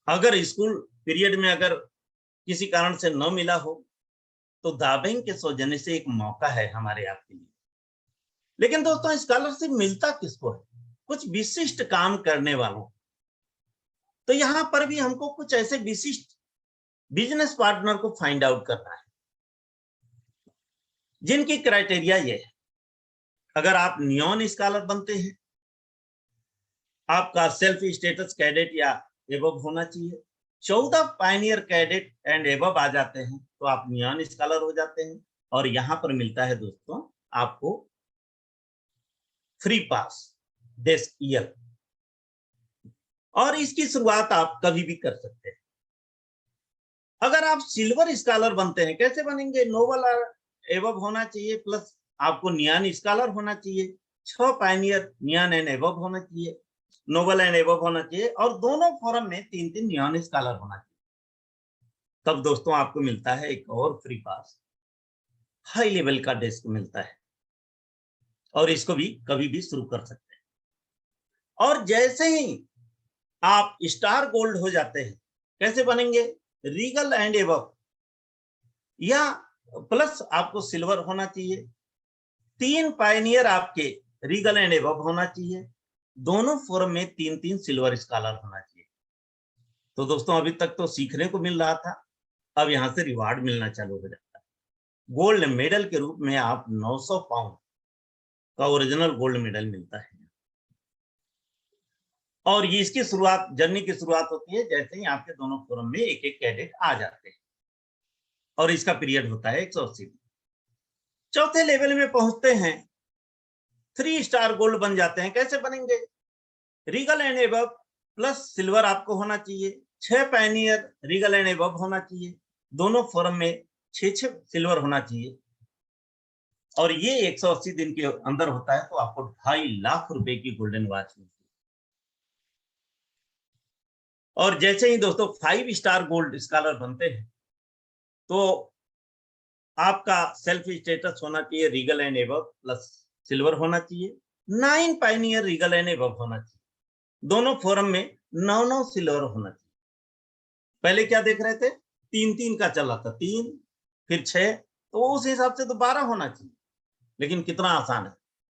अगर स्कूल पीरियड में अगर किसी कारण से न मिला हो तो दा बैंक के सौजन्य से एक मौका है हमारे आपके लिए। लेकिन दोस्तों, स्कॉलरशिप मिलता किसको है? कुछ विशिष्ट काम करने वालों। तो यहां पर भी हमको कुछ ऐसे विशिष्ट बिजनेस पार्टनर को फाइंड आउट करना है जिनकी क्राइटेरिया ये है। अगर आप नियॉन स्कॉलर बनते हैं, आपका सेल्फ स्टेटस कैडेट या एबव होना चाहिए। 14 पायनियर कैडेट एंड एबव आ जाते हैं तो आप नियॉन स्कॉलर हो जाते हैं। और यहां पर मिलता है दोस्तों आपको फ्री पास डेस्क ईयर, और इसकी शुरुआत आप कभी भी कर सकते हैं। अगर आप सिल्वर स्कॉलर बनते हैं, कैसे बनेंगे? नोबल एवब होना चाहिए, प्लस आपको नियान स्कॉलर होना चाहिए, 6 पायनियर नियान एंड एवब होना चाहिए, नोबल एंड एवब होना चाहिए, और दोनों फोरम में 3-3 नियान स्कॉलर होना चाहिए। तब दोस्तों आपको मिलता है एक और फ्री पास, हाई लेवल का डेस्क मिलता है, और इसको भी कभी भी शुरू कर सकते हैं। और जैसे ही आप स्टार गोल्ड हो जाते हैं, कैसे बनेंगे? रीगल एंड एबव, या प्लस आपको सिल्वर होना चाहिए, 3 पायनियर आपके रीगल एंड एबव होना चाहिए, दोनों फोरम में 3-3 सिल्वर स्कॉलर होना चाहिए। तो दोस्तों अभी तक तो सीखने को मिल रहा था, अब यहां से रिवार्ड मिलना चालू हो जाता है। गोल्ड मेडल के रूप में आप 900 पाउंड का ओरिजिनल गोल्ड मेडल मिलता है, और ये इसकी शुरुआत, जर्नी की शुरुआत होती है जैसे ही आपके दोनों फोरम में एक-एक कैडेट आ जाते हैं, और इसका पीरियड होता है 180 दिन। चौथे लेवल में पहुंचते हैं, 3 स्टार गोल्ड बन जाते हैं। कैसे बनेंगे? Regal and above plus silver आपको होना चाहिए, 6 पायनियर रीगल एंड एबव होना चाहिए, दोनों फोरम में 6-6 सिल्वर होना चाहिए, और ये 180 दिन के अंदर होता है, तो आपको 2.5 लाख रुपए की गोल्डन वॉच मिलती है। और जैसे ही दोस्तों 5 स्टार गोल्ड स्कॉलर बनते हैं, तो आपका सेल्फ स्टेटस होना चाहिए Regal and above plus silver होना चाहिए, 9 पायनियर रीगल एंड एबव होना चाहिए, दोनों फोरम में 9-9 सिल्वर होना चाहिए। पहले क्या देख रहे थे? 3-3 का चला था, 3 फिर 6, तो उस हिसाब से तो 12 होना चाहिए, लेकिन कितना आसान है,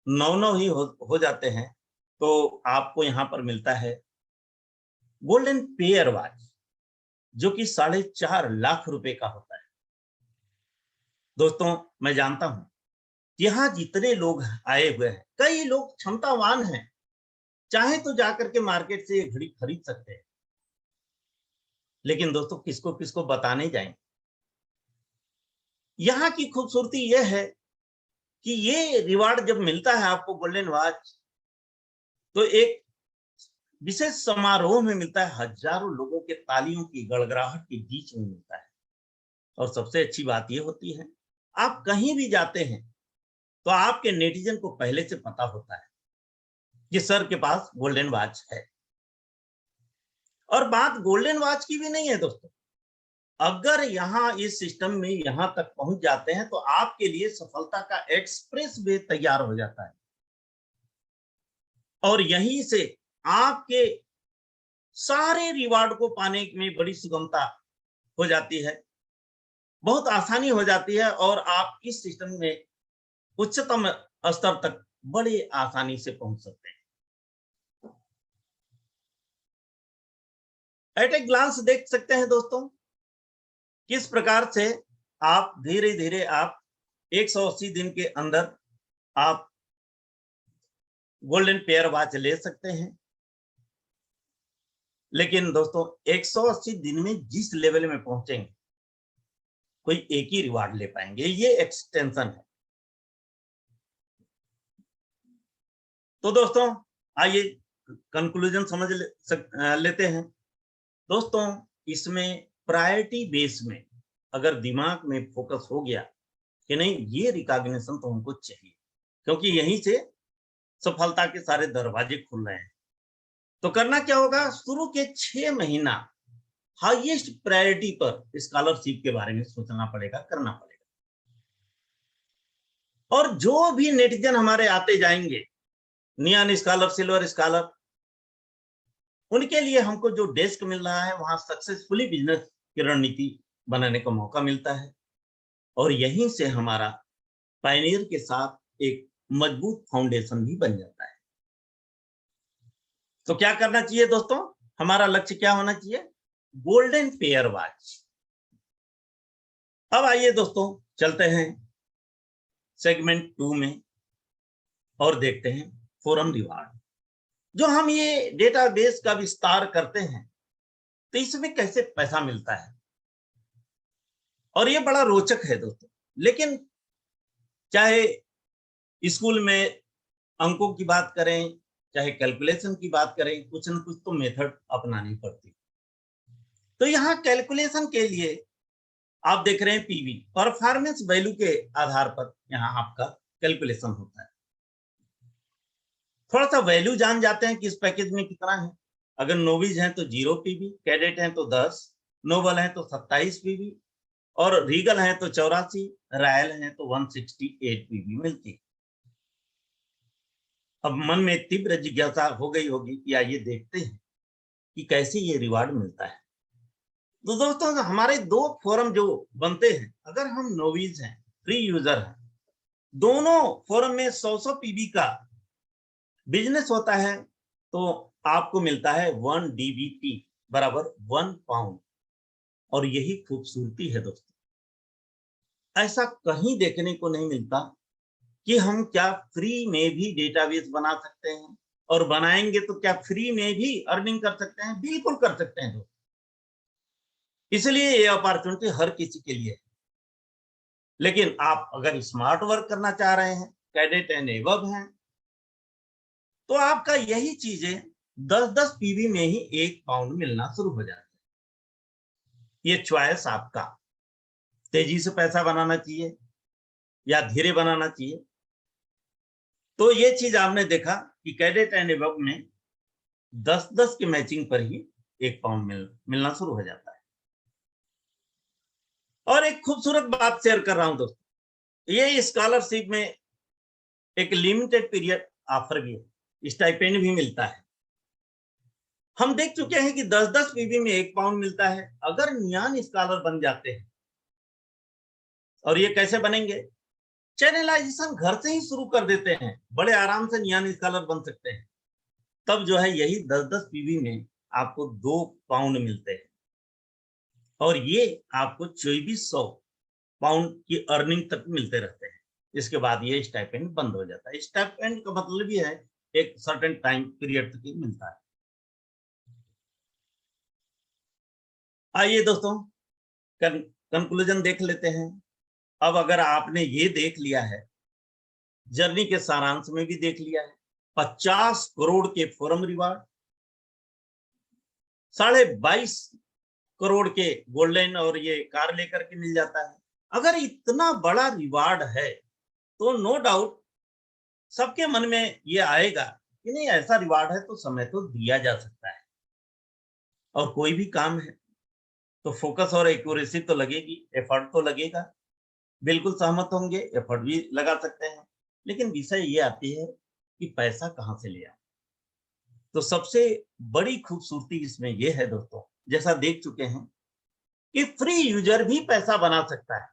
9-9 ही हो जाते हैं। तो आपको यहाँ पर मिलता है गोल्डन पेयर वॉच, जो कि 4.5 लाख रुपए का होता है। दोस्तों मैं जानता हूं, यहाँ जितने लोग आए हुए हैं, कई लोग क्षमतावान हैं, चाहे तो जाकर के मार्केट से ये घड़ी खरीद सकते हैं, लेकिन दोस्तों किसको किसको बताने जाएं। यहाँ की खूबसूरती यह है कि ये रिवार्ड जब मिलता है आपको गोल्डन वॉच, तो एक विशेष समारोह में मिलता है, हजारों लोगों के तालियों की गड़गड़ाहट के बीच में मिलता है। और सबसे अच्छी बात यह होती है, आप कहीं भी जाते हैं तो आपके नेटिजन को पहले से पता होता है कि सर के पास गोल्डन वॉच है। और बात गोल्डन वॉच की भी नहीं है दोस्तों, अगर यहाँ इस सिस्टम में यहां तक पहुंच जाते हैं, तो आपके लिए सफलता का एक्सप्रेस वे तैयार हो जाता है, और यहीं से आपके सारे रिवार्ड को पाने में बड़ी सुगमता हो जाती है, बहुत आसानी हो जाती है, और आप इस सिस्टम में उच्चतम स्तर तक बड़े आसानी से पहुंच सकते हैं। एट ए ग्लांस देख सकते हैं दोस्तों, किस प्रकार से आप धीरे धीरे आप 180 दिन के अंदर आप गोल्डन पेयर वॉच ले सकते हैं। लेकिन दोस्तों 180 दिन में जिस लेवल में पहुंचेंगे, कोई एक ही रिवार्ड ले पाएंगे, ये एक्सटेंशन है। तो दोस्तों आइए कंक्लूजन समझ लेते हैं। दोस्तों इसमें प्रायोरिटी बेस में अगर दिमाग में फोकस हो गया कि नहीं, ये रिकॉग्निशन तो हमको चाहिए, क्योंकि यहीं से सफलता के सारे दरवाजे खुल रहे हैं, तो करना क्या होगा? शुरू के 6 महीना हाईएस्ट प्रायोरिटी पर स्कॉलरशिप के बारे में सोचना पड़ेगा, करना पड़ेगा। और जो भी नेटिजन हमारे आते जाएंगे, नियान स्कॉलर, सिल्वर स्कॉलर, उनके लिए हमको जो डेस्क मिल रहा है, वहां सक्सेसफुली बिजनेस की रणनीति बनाने का मौका मिलता है, और यहीं से हमारा पायनियर के साथ एक मजबूत फाउंडेशन भी बन जाता है। तो क्या करना चाहिए दोस्तों? हमारा लक्ष्य क्या होना चाहिए? Golden pair watch. अब आइए दोस्तों चलते हैं सेगमेंट 2 में और देखते हैं फोरम रिवार्ड। जो हम ये डेटाबेस का विस्तार करते हैं, तो इसमें कैसे पैसा मिलता है, और ये बड़ा रोचक है दोस्तों। लेकिन चाहे स्कूल में अंकों की बात करें, चाहे कैलकुलेशन की बात करें, कुछ न कुछ तो मेथड अपनानी पड़ती। तो यहाँ कैलकुलेशन के लिए आप देख रहे हैं पीवी, परफॉर्मेंस वैल्यू के आधार पर यहाँ आपका कैलकुलेशन होता है। थोड़ा सा वैल्यू जान जाते हैं कि इस पैकेज में कितना है। अगर नोविज है तो 0 पीवी, कैडेट है तो 10, नोबल है तो 27 पीवी और रीगल है तो 84, रॉयल है तो 168 पीवी मिलती है। अब मन में तीव्र जिज्ञासा हो गई होगी कि आइए देखते हैं कि कैसे ये रिवार्ड मिलता है। तो दोस्तों हमारे दो फोरम जो बनते हैं, अगर हम नोविज हैं, फ्री यूजर हैं, दोनों फोरम में 100 पीवी का बिजनेस होता है तो आपको मिलता है 1 DBP बराबर 1 पाउंड। और यही खूबसूरती है दोस्तों, ऐसा कहीं देखने को नहीं मिलता कि हम क्या फ्री में भी डेटाबेस बना सकते हैं और बनाएंगे तो क्या फ्री में भी अर्निंग कर सकते हैं। बिल्कुल कर सकते हैं दोस्तों, इसलिए ये अपॉर्चुनिटी हर किसी के लिए है। लेकिन आप अगर स्मार्ट वर्क करना चाह रहे हैं, कैडेट एंड एबव हैं, तो आपका यही चीजें 10-10 पीवी में ही 1 पाउंड मिलना शुरू हो जाता है। ये चॉइस आपका, तेजी से पैसा बनाना चाहिए या धीरे बनाना चाहिए। तो ये चीज आपने देखा कि कैडेट एंड एबव में 10-10 की मैचिंग पर ही 1 पाउंड मिलना शुरू हो जाता है। और एक खूबसूरत बात शेयर कर रहा हूं दोस्तों, ये स्कॉलरशिप में एक लिमिटेड पीरियड ऑफर भी है, स्टाइपेंड भी मिलता है। हम देख चुके हैं कि 10-10 पीवी में 1 पाउंड मिलता है। अगर नियान स्कॉलर बन जाते हैं, और ये कैसे बनेंगे, चैनलाइजेशन घर से ही शुरू कर देते हैं, बड़े आराम से नियान स्कॉलर बन सकते हैं। तब जो है यही 10-10 पीवी में आपको 2 पाउंड मिलते हैं और ये आपको 2400 पाउंड की अर्निंग तक मिलते रहते हैं। इसके बाद ये स्टाइपेंड बंद हो जाता है। स्टाइपेंड का मतलब ये है एक सर्टेन टाइम पीरियड तक ही मिलता है। आइए दोस्तों कंक्लूजन देख लेते हैं। अब अगर आपने ये देख लिया है, जर्नी के सारांश में भी देख लिया है, 50 करोड़ के फोरम रिवार्ड, 22.5 करोड़ के गोल्डन और ये कार लेकर के मिल जाता है। अगर इतना बड़ा रिवार्ड है तो नो डाउट सबके मन में ये आएगा कि नहीं, ऐसा रिवार्ड है तो समय तो दिया जा सकता है। और कोई भी काम है तो फोकस और एक्यूरेसी तो लगेगी, एफर्ट तो लगेगा। बिल्कुल सहमत होंगे, एफर्ट भी लगा सकते हैं, लेकिन विषय ये आती है कि पैसा कहां से ले आए। तो सबसे बड़ी खूबसूरती इसमें ये है दोस्तों, जैसा देख चुके हैं कि फ्री यूजर भी पैसा बना सकता है।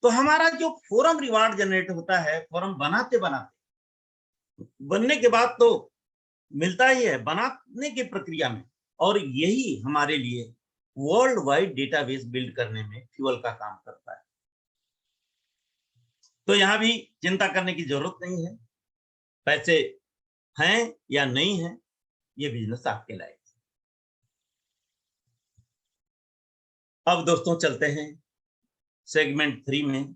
तो हमारा जो फोरम रिवार्ड जनरेट होता है, फोरम बनाते बनाते, बनने के बाद तो मिलता ही है, बनाने की प्रक्रिया में, और यही हमारे लिए वर्ल्ड वाइड डेटाबेस बिल्ड करने में फ्यूल का काम करता है। तो यहां भी चिंता करने की जरूरत नहीं है, पैसे हैं या नहीं है, ये बिजनेस आपके लायक। अब दोस्तों चलते हैं सेगमेंट 3 में,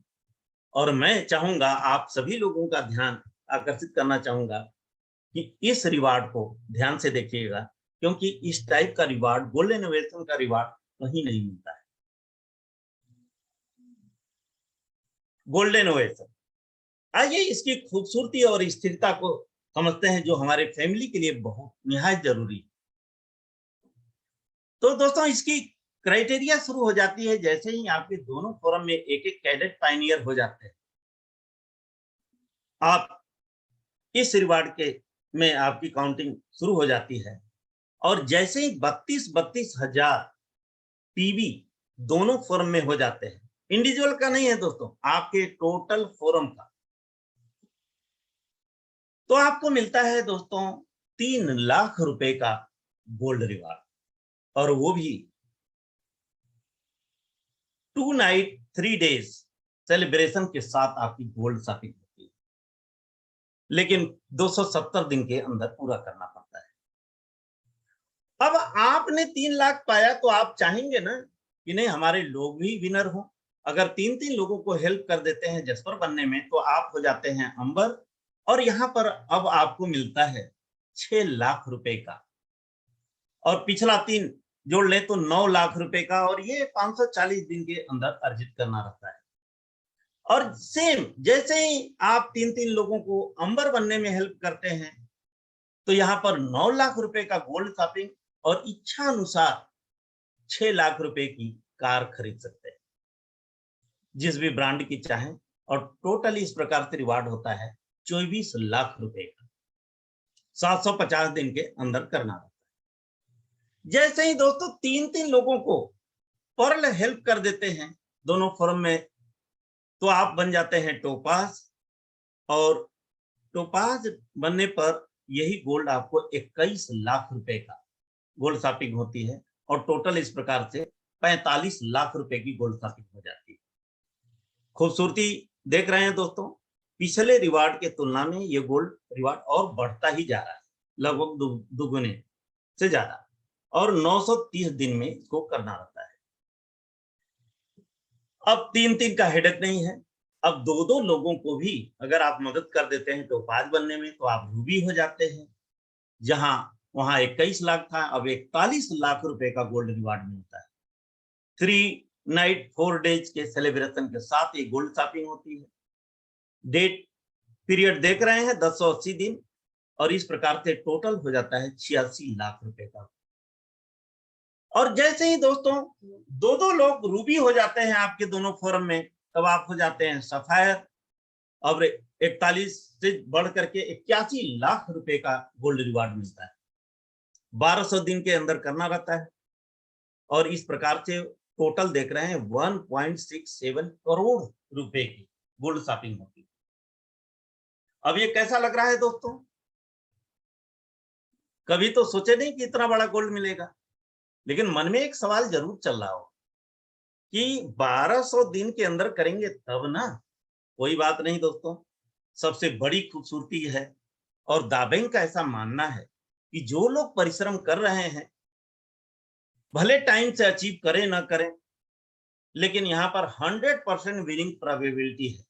और मैं चाहूंगा आप सभी लोगों का ध्यान आकर्षित करना चाहूंगा कि इस रिवार्ड को ध्यान से देखिएगा, क्योंकि इस टाइप का रिवार्ड, गोल्डन इनोवेशन का रिवार्ड कहीं नहीं मिलता है। गोल्डन इनोवेशन, आइए इसकी खूबसूरती और स्थिरता को समझते हैं, जो हमारे फैमिली के लिए बहुत निहायत जरूरी है। तो दोस्तों इसकी क्राइटेरिया शुरू हो जाती है जैसे ही आपके दोनों फोरम में एक एक कैडेट पायनियर हो जाते हैं। आप इस रिवार्ड के में आपकी काउंटिंग शुरू हो जाती है, और जैसे ही 32 हजार पीवी दोनों फोरम में हो जाते हैं, इंडिविजुअल का नहीं है दोस्तों, आपके टोटल फोरम का, तो आपको मिलता है दोस्तों 3 लाख रुपए का गोल्ड रिवार्ड, और वो भी 2 नाइट 3 डेज सेलिब्रेशन के साथ आपकी गोल्ड शॉपिंग होती है। लेकिन 270 दिन के अंदर पूरा करना पड़ता है। अब आपने 3 लाख पाया तो आप चाहेंगे ना कि नहीं हमारे लोग भी विनर हो, अगर 3-3 लोगों को हेल्प कर देते हैं जसपर बनने में, तो आप हो जाते हैं अंबर। और यहाँ पर अब आपको मिलता है 6 लाख रुपए का, और पिछला 3 जोड़ ले तो 9 लाख रुपए का, और ये 540 दिन के अंदर अर्जित करना रहता है। और सेम जैसे ही आप 3-3 लोगों को अंबर बनने में हेल्प करते हैं, तो यहाँ पर 9 लाख रुपए का गोल्ड शॉपिंग और इच्छा अनुसार 6 लाख रुपए की कार खरीद सकते हैं, जिस भी ब्रांड की चाहें। और टोटल इस प्रकार से रिवार्ड होता है 24 लाख रुपए का, 750 दिन के अंदर करना रहता है। जैसे ही दोस्तों 3-3 लोगों को पर्ल हेल्प कर देते हैं दोनों फॉर्म में, तो आप बन जाते हैं टोपाज। और टोपाज बनने पर यही गोल्ड आपको 21 लाख रुपए का गोल्ड शॉपिंग होती है, और टोटल इस प्रकार से 45 लाख रुपए की गोल्ड शॉपिंग हो जाती है। खूबसूरती देख रहे हैं दोस्तों, पिछले रिवार्ड के तुलना में ये गोल्ड रिवार्ड और बढ़ता ही जा रहा है, लगभग दुगुने से ज्यादा, और 930 दिन में इसको करना रहता है। अब 3-3 का हेडेक नहीं है, अब 2-2 लोगों को भी अगर आप मदद कर देते हैं टोपाज बनने में, तो आप रूबी हो जाते हैं। जहां वहां 21 लाख था, अब 41 लाख रुपए का गोल्ड रिवार्ड मिलता है। 3 नाइट 4 डेज के सेलिब्रेशन के साथ ये गोल्ड शॉपिंग होती है। डेट पीरियड देख रहे हैं 1080 दिन, और इस प्रकार से टोटल हो जाता है 86 लाख रुपए का। और जैसे ही दोस्तों 2-2 लोग रूबी हो जाते हैं आपके दोनों फोरम में, तब आप हो जाते हैं सफायर। और 41 से बढ़ करके 81 लाख रुपए का गोल्ड रिवार्ड मिलता है। 1200 दिन के अंदर करना रहता है, और इस प्रकार से टोटल देख रहे हैं 1.67 करोड़ रुपए की गोल्ड शॉपिंग होती है। अब ये कैसा लग रहा है दोस्तों? कभी तो सोचे नहीं कि इतना बड़ा गोल्ड मिलेगा, लेकिन मन में एक सवाल जरूर चल रहा हो कि 1200 दिन के अंदर करेंगे तब ना। कोई बात नहीं दोस्तों, सबसे बड़ी खूबसूरती है, और दाबेंग का ऐसा मानना है कि जो लोग परिश्रम कर रहे हैं, भले टाइम से अचीव करें ना करें, लेकिन यहाँ पर 100% विनिंग प्रोबेबिलिटी है।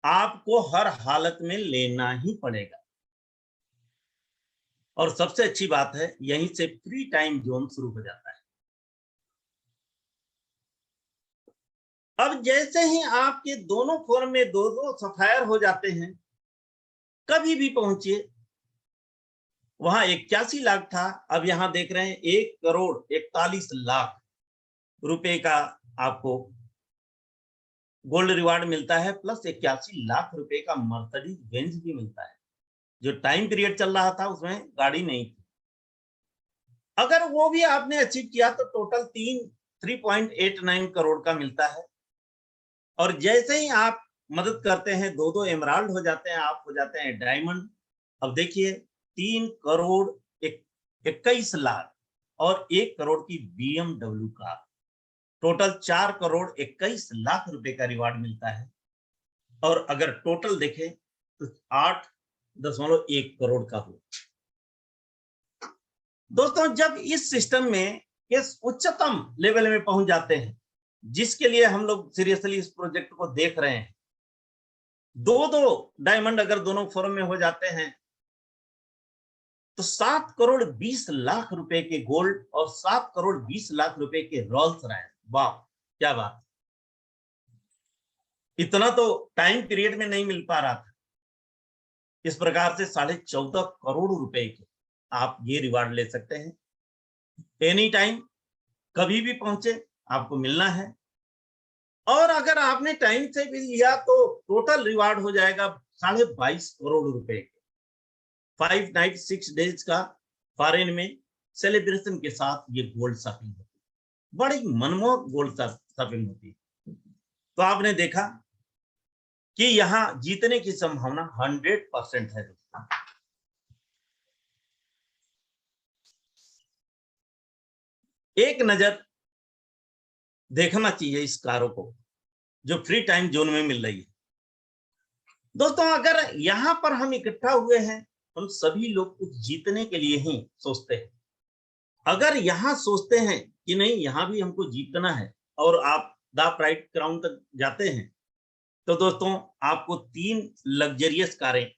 आपको हर हालत में लेना ही पड़ेगा। और सबसे अच्छी बात है, यहीं से फ्री टाइम जोन शुरू हो जाता है। अब जैसे ही आपके दोनों फोरम में 2-2 सफायर हो जाते हैं, कभी भी पहुंचिए। वहां 81 लाख था, अब यहां देख रहे हैं 1 करोड़ 41 लाख रुपए का आपको गोल्ड रिवार्ड मिलता है, प्लस 81 लाख रुपए का मर्सिडीज बेंज भी मिलता है। जो टाइम पीरियड चल रहा था उसमें गाड़ी नहीं थी। अगर वो भी आपने अचीव किया तो टोटल 3.89 करोड़ का मिलता है। और जैसे ही आप मदद करते हैं, 2-2 एमराल्ड हो जाते हैं, आप हो जाते हैं डायमंड। अब देखिए 3 करोड़ 21 लाख और 1 करोड़ की BMW car, total 4 crore 21 lakh रुपए का रिवार्ड मिलता है। और अगर टोटल देखें तो 8.1 करोड़ का हो। दोस्तों, जब इस सिस्टम में इस उच्चतम लेवल में पहुंच जाते हैं, जिसके लिए हम लोग सीरियसली इस प्रोजेक्ट को देख रहे हैं, 2-2 डायमंड अगर दोनों फोरम में हो जाते हैं तो 7 करोड़ 20 लाख रुपए के गोल्ड और 7 करोड़ 20 लाख रुपए के रोल्स रॉयस। वाह, क्या बात! इतना तो टाइम पीरियड में नहीं मिल पा रहा था। इस प्रकार से 14.5 करोड़ रुपए के आप ये रिवार्ड ले सकते हैं। एनी टाइम, कभी भी पहुंचे, आपको मिलना है। और अगर आपने टाइम से भी लिया तो टोटल रिवार्ड हो जाएगा 22.5 करोड़ रुपए के। 5 नाइट 6 डेज का फॉरेन में सेलिब्रेशन के साथ ये गोल्ड शॉपिंग होती है। बड़ी मनमोहक गोल्ड शॉपिंग होती है। तो आपने देखा कि यहां जीतने की संभावना 100% है। एक नजर देखना चाहिए इस कारों को जो फ्री टाइम जोन में मिल रही है। दोस्तों, अगर यहां पर हम इकट्ठा हुए हैं, हम सभी लोग कुछ जीतने के लिए ही सोचते हैं। अगर यहां सोचते हैं कि नहीं, यहां भी हमको जीतना है, और आप द प्राइड क्राउन तक जाते हैं तो दोस्तों आपको 3 लग्जरियस कारें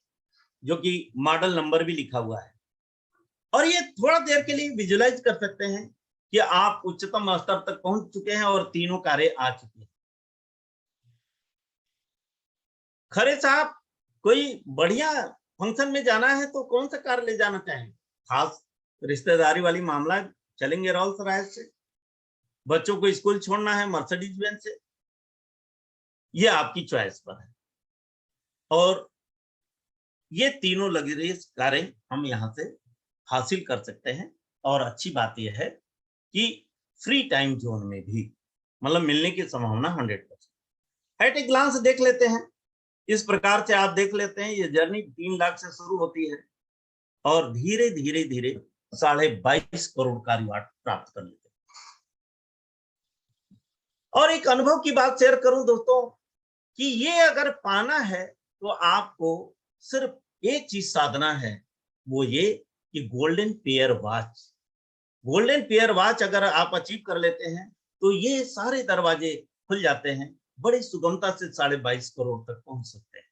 जो कि मॉडल नंबर भी लिखा हुआ है, और ये थोड़ा देर के लिए विजुलाइज कर सकते हैं कि आप उच्चतम स्तर तक पहुंच चुके हैं और तीनों कारें आ चुकी हैं। खरे साहब, कोई बढ़िया फंक्शन में जाना है तो कौन सा कार ले जाना चाहेंगे? खास रिश्तेदारी वाली मामला चलेंगे रोल्स रॉयस से, बच्चों को स्कूल छोड़ना है मर्सिडीज बेंज से, ये आपकी चॉइस पर है। और ये तीनों लग्जरियस कारें हम यहाँ से हासिल कर सकते हैं, और अच्छी बात यह है कि फ्री टाइम जोन में भी मतलब मिलने की संभावना 100%। एट ए ग्लांस देख लेते हैं, इस प्रकार से आप देख लेते हैं ये जर्नी 3 लाख से शुरू होती है और धीरे धीरे धीरे 22.5 करोड़ का रिवार्ड प्राप्त कर लेते हैं। और एक अनुभव की बात शेयर करूं दोस्तों कि ये अगर पाना है तो आपको सिर्फ एक चीज साधना है, वो ये कि गोल्डन पेयर वॉच अगर आप अचीव कर लेते हैं तो ये सारे दरवाजे खुल जाते हैं, बड़ी सुगमता से 22.5 करोड़ तक पहुंच सकते हैं।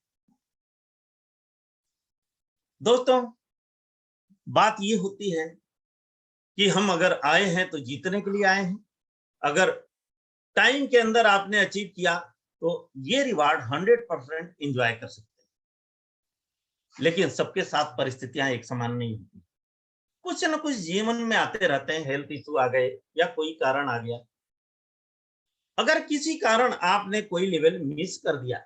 दोस्तों बात ये होती है कि हम अगर आए हैं तो जीतने के लिए आए हैं, अगर टाइम के अंदर आपने अचीव किया तो ये रिवार्ड 100% एंजॉय कर सकते हैं। लेकिन सबके साथ परिस्थितियां एक समान नहीं होती, कुछ न कुछ जीवन में आते रहते हैं, हेल्थ इशू आ गए या कोई कारण आ गया। अगर किसी कारण आपने कोई लेवल मिस कर दिया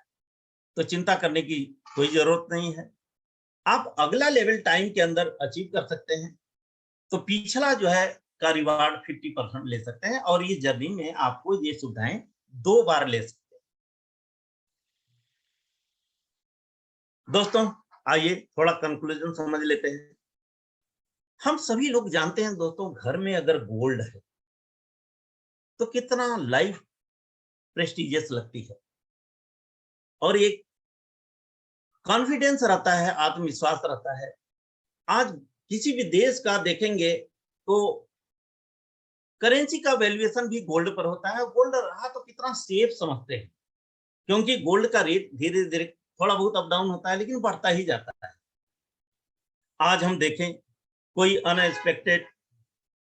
तो चिंता करने की कोई जरूरत नहीं है, आप अगला लेवल टाइम के अंदर अचीव कर सकते हैं, तो पिछला जो है का रिवार्ड 50% ले सकते हैं, और ये जर्नी में आपको ये सुविधाएं 2 बार ले सकते हैं। दोस्तों आइए थोड़ा कंक्लूजन समझ लेते हैं। हम सभी लोग जानते हैं दोस्तों, घर में अगर गोल्ड है तो कितना लाइफ प्रेस्टिजियस लगती है, और एक कॉन्फिडेंस रहता है, आत्मविश्वास रहता है। आज किसी भी देश का देखेंगे तो करेंसी का वैल्यूएशन भी गोल्ड पर होता है। गोल्ड रहा तो कितना सेफ समझते हैं, क्योंकि गोल्ड का रेट धीरे धीरे थोड़ा बहुत अप डाउन होता है लेकिन बढ़ता ही जाता है। आज हम देखें कोई अनएक्सपेक्टेड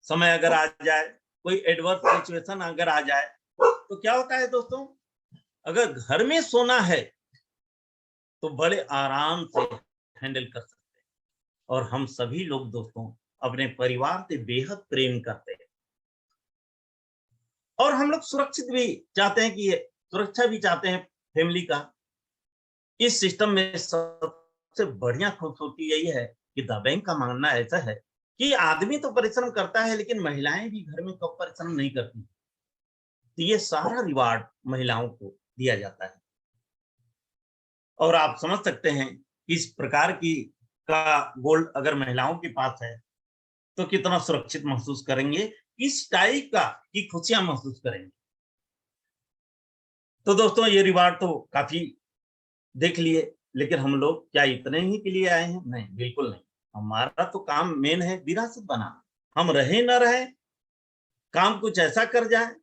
समय अगर आ जाए, कोई एडवर्स सिचुएशन अगर आ जाए तो क्या होता है दोस्तों, अगर घर में सोना है तो बड़े आराम से हैंडल कर सकते हैं। और हम सभी लोग दोस्तों अपने परिवार से बेहद प्रेम करते हैं, और हम लोग सुरक्षित भी चाहते हैं कि सुरक्षा भी चाहते हैं फैमिली का। इस सिस्टम में सबसे बढ़िया खूबसूरती यही है कि द बैंक का मानना ऐसा है कि आदमी तो परिश्रम करता है लेकिन महिलाएं भी घर में कब परिश्रम नहीं करती, तो ये सारा रिवार्ड महिलाओं को दिया जाता है। और आप समझ सकते हैं इस प्रकार की का गोल्ड अगर महिलाओं के पास है तो कितना सुरक्षित महसूस करेंगे, इस टाइप का की खुशियां महसूस करेंगे। तो दोस्तों ये रिवार्ड तो काफी देख लिए, लेकिन हम लोग क्या इतने ही के लिए आए हैं? नहीं, बिल्कुल नहीं। हमारा तो काम मेन है विरासत बनाना। हम रहे न रहे, काम कुछ ऐसा कर जाए,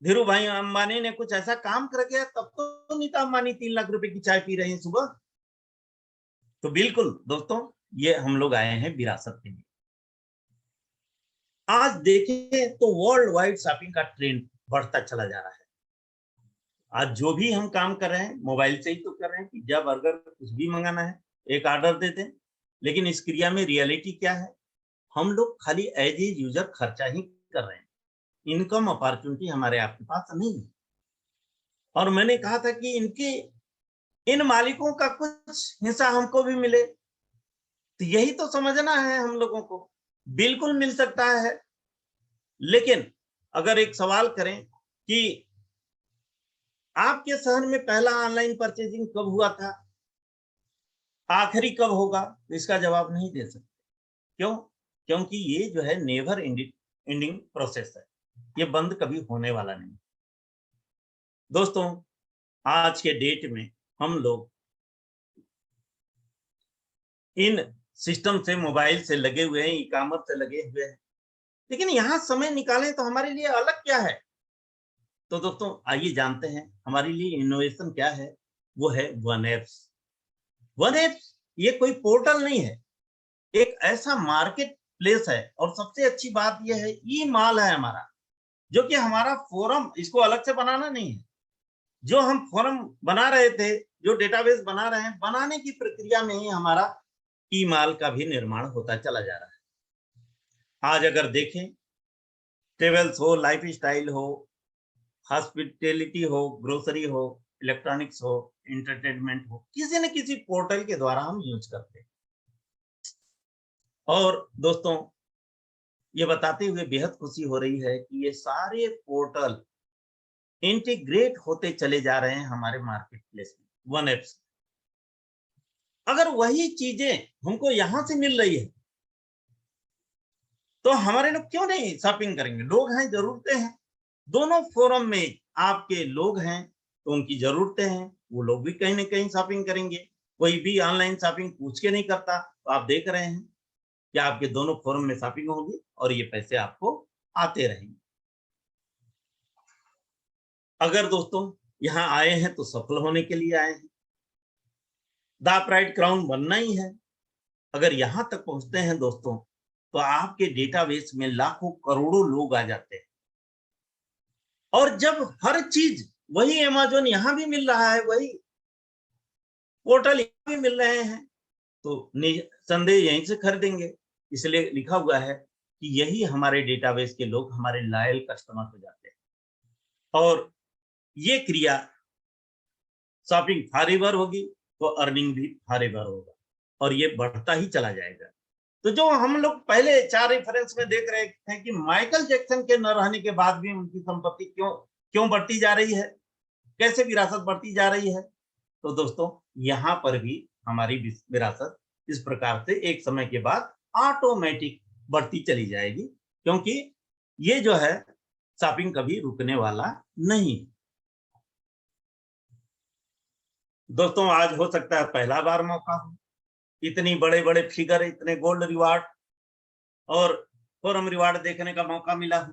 धीरू भाई अंबानी ने कुछ ऐसा काम कर गया तब तो नीता अंबानी 3 लाख रुपए की चाय पी रहे हैं सुबह। तो बिल्कुल दोस्तों ये हम लोग आए हैं विरासत के लिए। आज देखें तो वर्ल्ड वाइड शॉपिंग का ट्रेंड बढ़ता चला जा रहा है। आज जो भी हम काम कर रहे हैं मोबाइल से ही तो कर रहे हैं, पिज्जा बर्गर कुछ भी मंगाना है एक ऑर्डर देते हैं। लेकिन इस क्रिया में रियलिटी क्या है, हम लोग खाली एज ए यूजर खर्चा ही कर रहे हैं, इनकम अपॉर्चुनिटी हमारे आपके पास नहीं है। और मैंने कहा था कि इन मालिकों का कुछ हिस्सा हमको भी मिले, तो यही तो समझना है हम लोगों को। बिल्कुल मिल सकता है, लेकिन अगर एक सवाल करें कि आपके शहर में पहला ऑनलाइन परचेजिंग कब हुआ था, आखिरी कब होगा, तो इसका जवाब नहीं दे सकते। क्यों? क्योंकि ये जो है नेवर एंडिंग प्रोसेस है, ये बंद कभी होने वाला नहीं। दोस्तों आज के डेट में हम लोग इन सिस्टम से मोबाइल से लगे हुए हैं, ई कॉमर्स से लगे हुए हैं, लेकिन यहाँ समय निकालें तो हमारे लिए अलग क्या है, तो दोस्तों आइए जानते हैं हमारे लिए इनोवेशन क्या है। वो है वन एप्स। वन एप्स ये कोई पोर्टल नहीं है, एक ऐसा मार्केट प्लेस है। और सबसे अच्छी बात यह है ई माल है हमारा, जो कि हमारा फोरम, इसको अलग से बनाना नहीं है। जो हम फोरम बना रहे थे, जो डेटाबेस बना रहे हैं, बनाने की प्रक्रिया में ही हमारा ई माल का भी निर्माण होता चला जा रहा है। आज अगर देखें, ट्रेवल्स हो, लाइफ स्टाइल हो, हॉस्पिटैलिटी हो, ग्रोसरी हो, इलेक्ट्रॉनिक्स हो, एंटरटेनमेंट हो, किसी न किसी पोर्टल के द्वारा हम यूज करते हैं। और दोस्तों ये बताते हुए बेहद खुशी हो रही है कि ये सारे पोर्टल इंटीग्रेट होते चले जा रहे हैं हमारे मार्केट प्लेस में, वन एप्स। अगर वही चीजें हमको यहां से मिल रही है तो हमारे लोग क्यों नहीं शॉपिंग करेंगे? लोग हैं, जरूरतें हैं। दोनों फोरम में आपके लोग हैं तो उनकी जरूरतें हैं, वो लोग भी कहीं ना कहीं शॉपिंग करेंगे। कोई भी ऑनलाइन शॉपिंग पूछ के नहीं करता। तो आप देख रहे हैं कि आपके दोनों फोरम में शॉपिंग होगी और ये पैसे आपको आते रहेंगे। अगर दोस्तों यहाँ आए हैं तो सफल होने के लिए आए हैं, द प्राइड क्राउन बनना ही है। अगर यहां तक पहुंचते हैं दोस्तों तो आपके डेटाबेस में लाखों करोड़ों लोग आ जाते हैं। और जब हर चीज वही अमेज़न यहां भी मिल रहा है, वही पोर्टल यहां भी मिल रहे हैं, तो संदेह यहीं से खरीदेंगे। इसलिए लिखा हुआ है कि यही हमारे डेटाबेस के लोग हमारे लॉयल कस्टमर हो जाते हैं। और ये क्रिया शॉपिंग फॉरएवर होगी तो अर्निंग भी फॉरएवर होगा और ये बढ़ता ही चला जाएगा। तो जो हम लोग पहले 4 रेफरेंस में देख रहे थे कि माइकल जैक्सन के न रहने के बाद भी उनकी संपत्ति क्यों बढ़ती जा रही है, कैसे विरासत बढ़ती जा रही है, तो दोस्तों यहाँ पर भी हमारी विरासत इस प्रकार से एक समय के बाद ऑटोमेटिक बढ़ती चली जाएगी, क्योंकि ये जो है शॉपिंग कभी रुकने वाला नहीं। दोस्तों आज हो सकता है पहला बार मौका हो, इतनी बड़े बड़े फिगर, इतने गोल्ड रिवार्ड और फोरम रिवार्ड देखने का मौका मिला हो,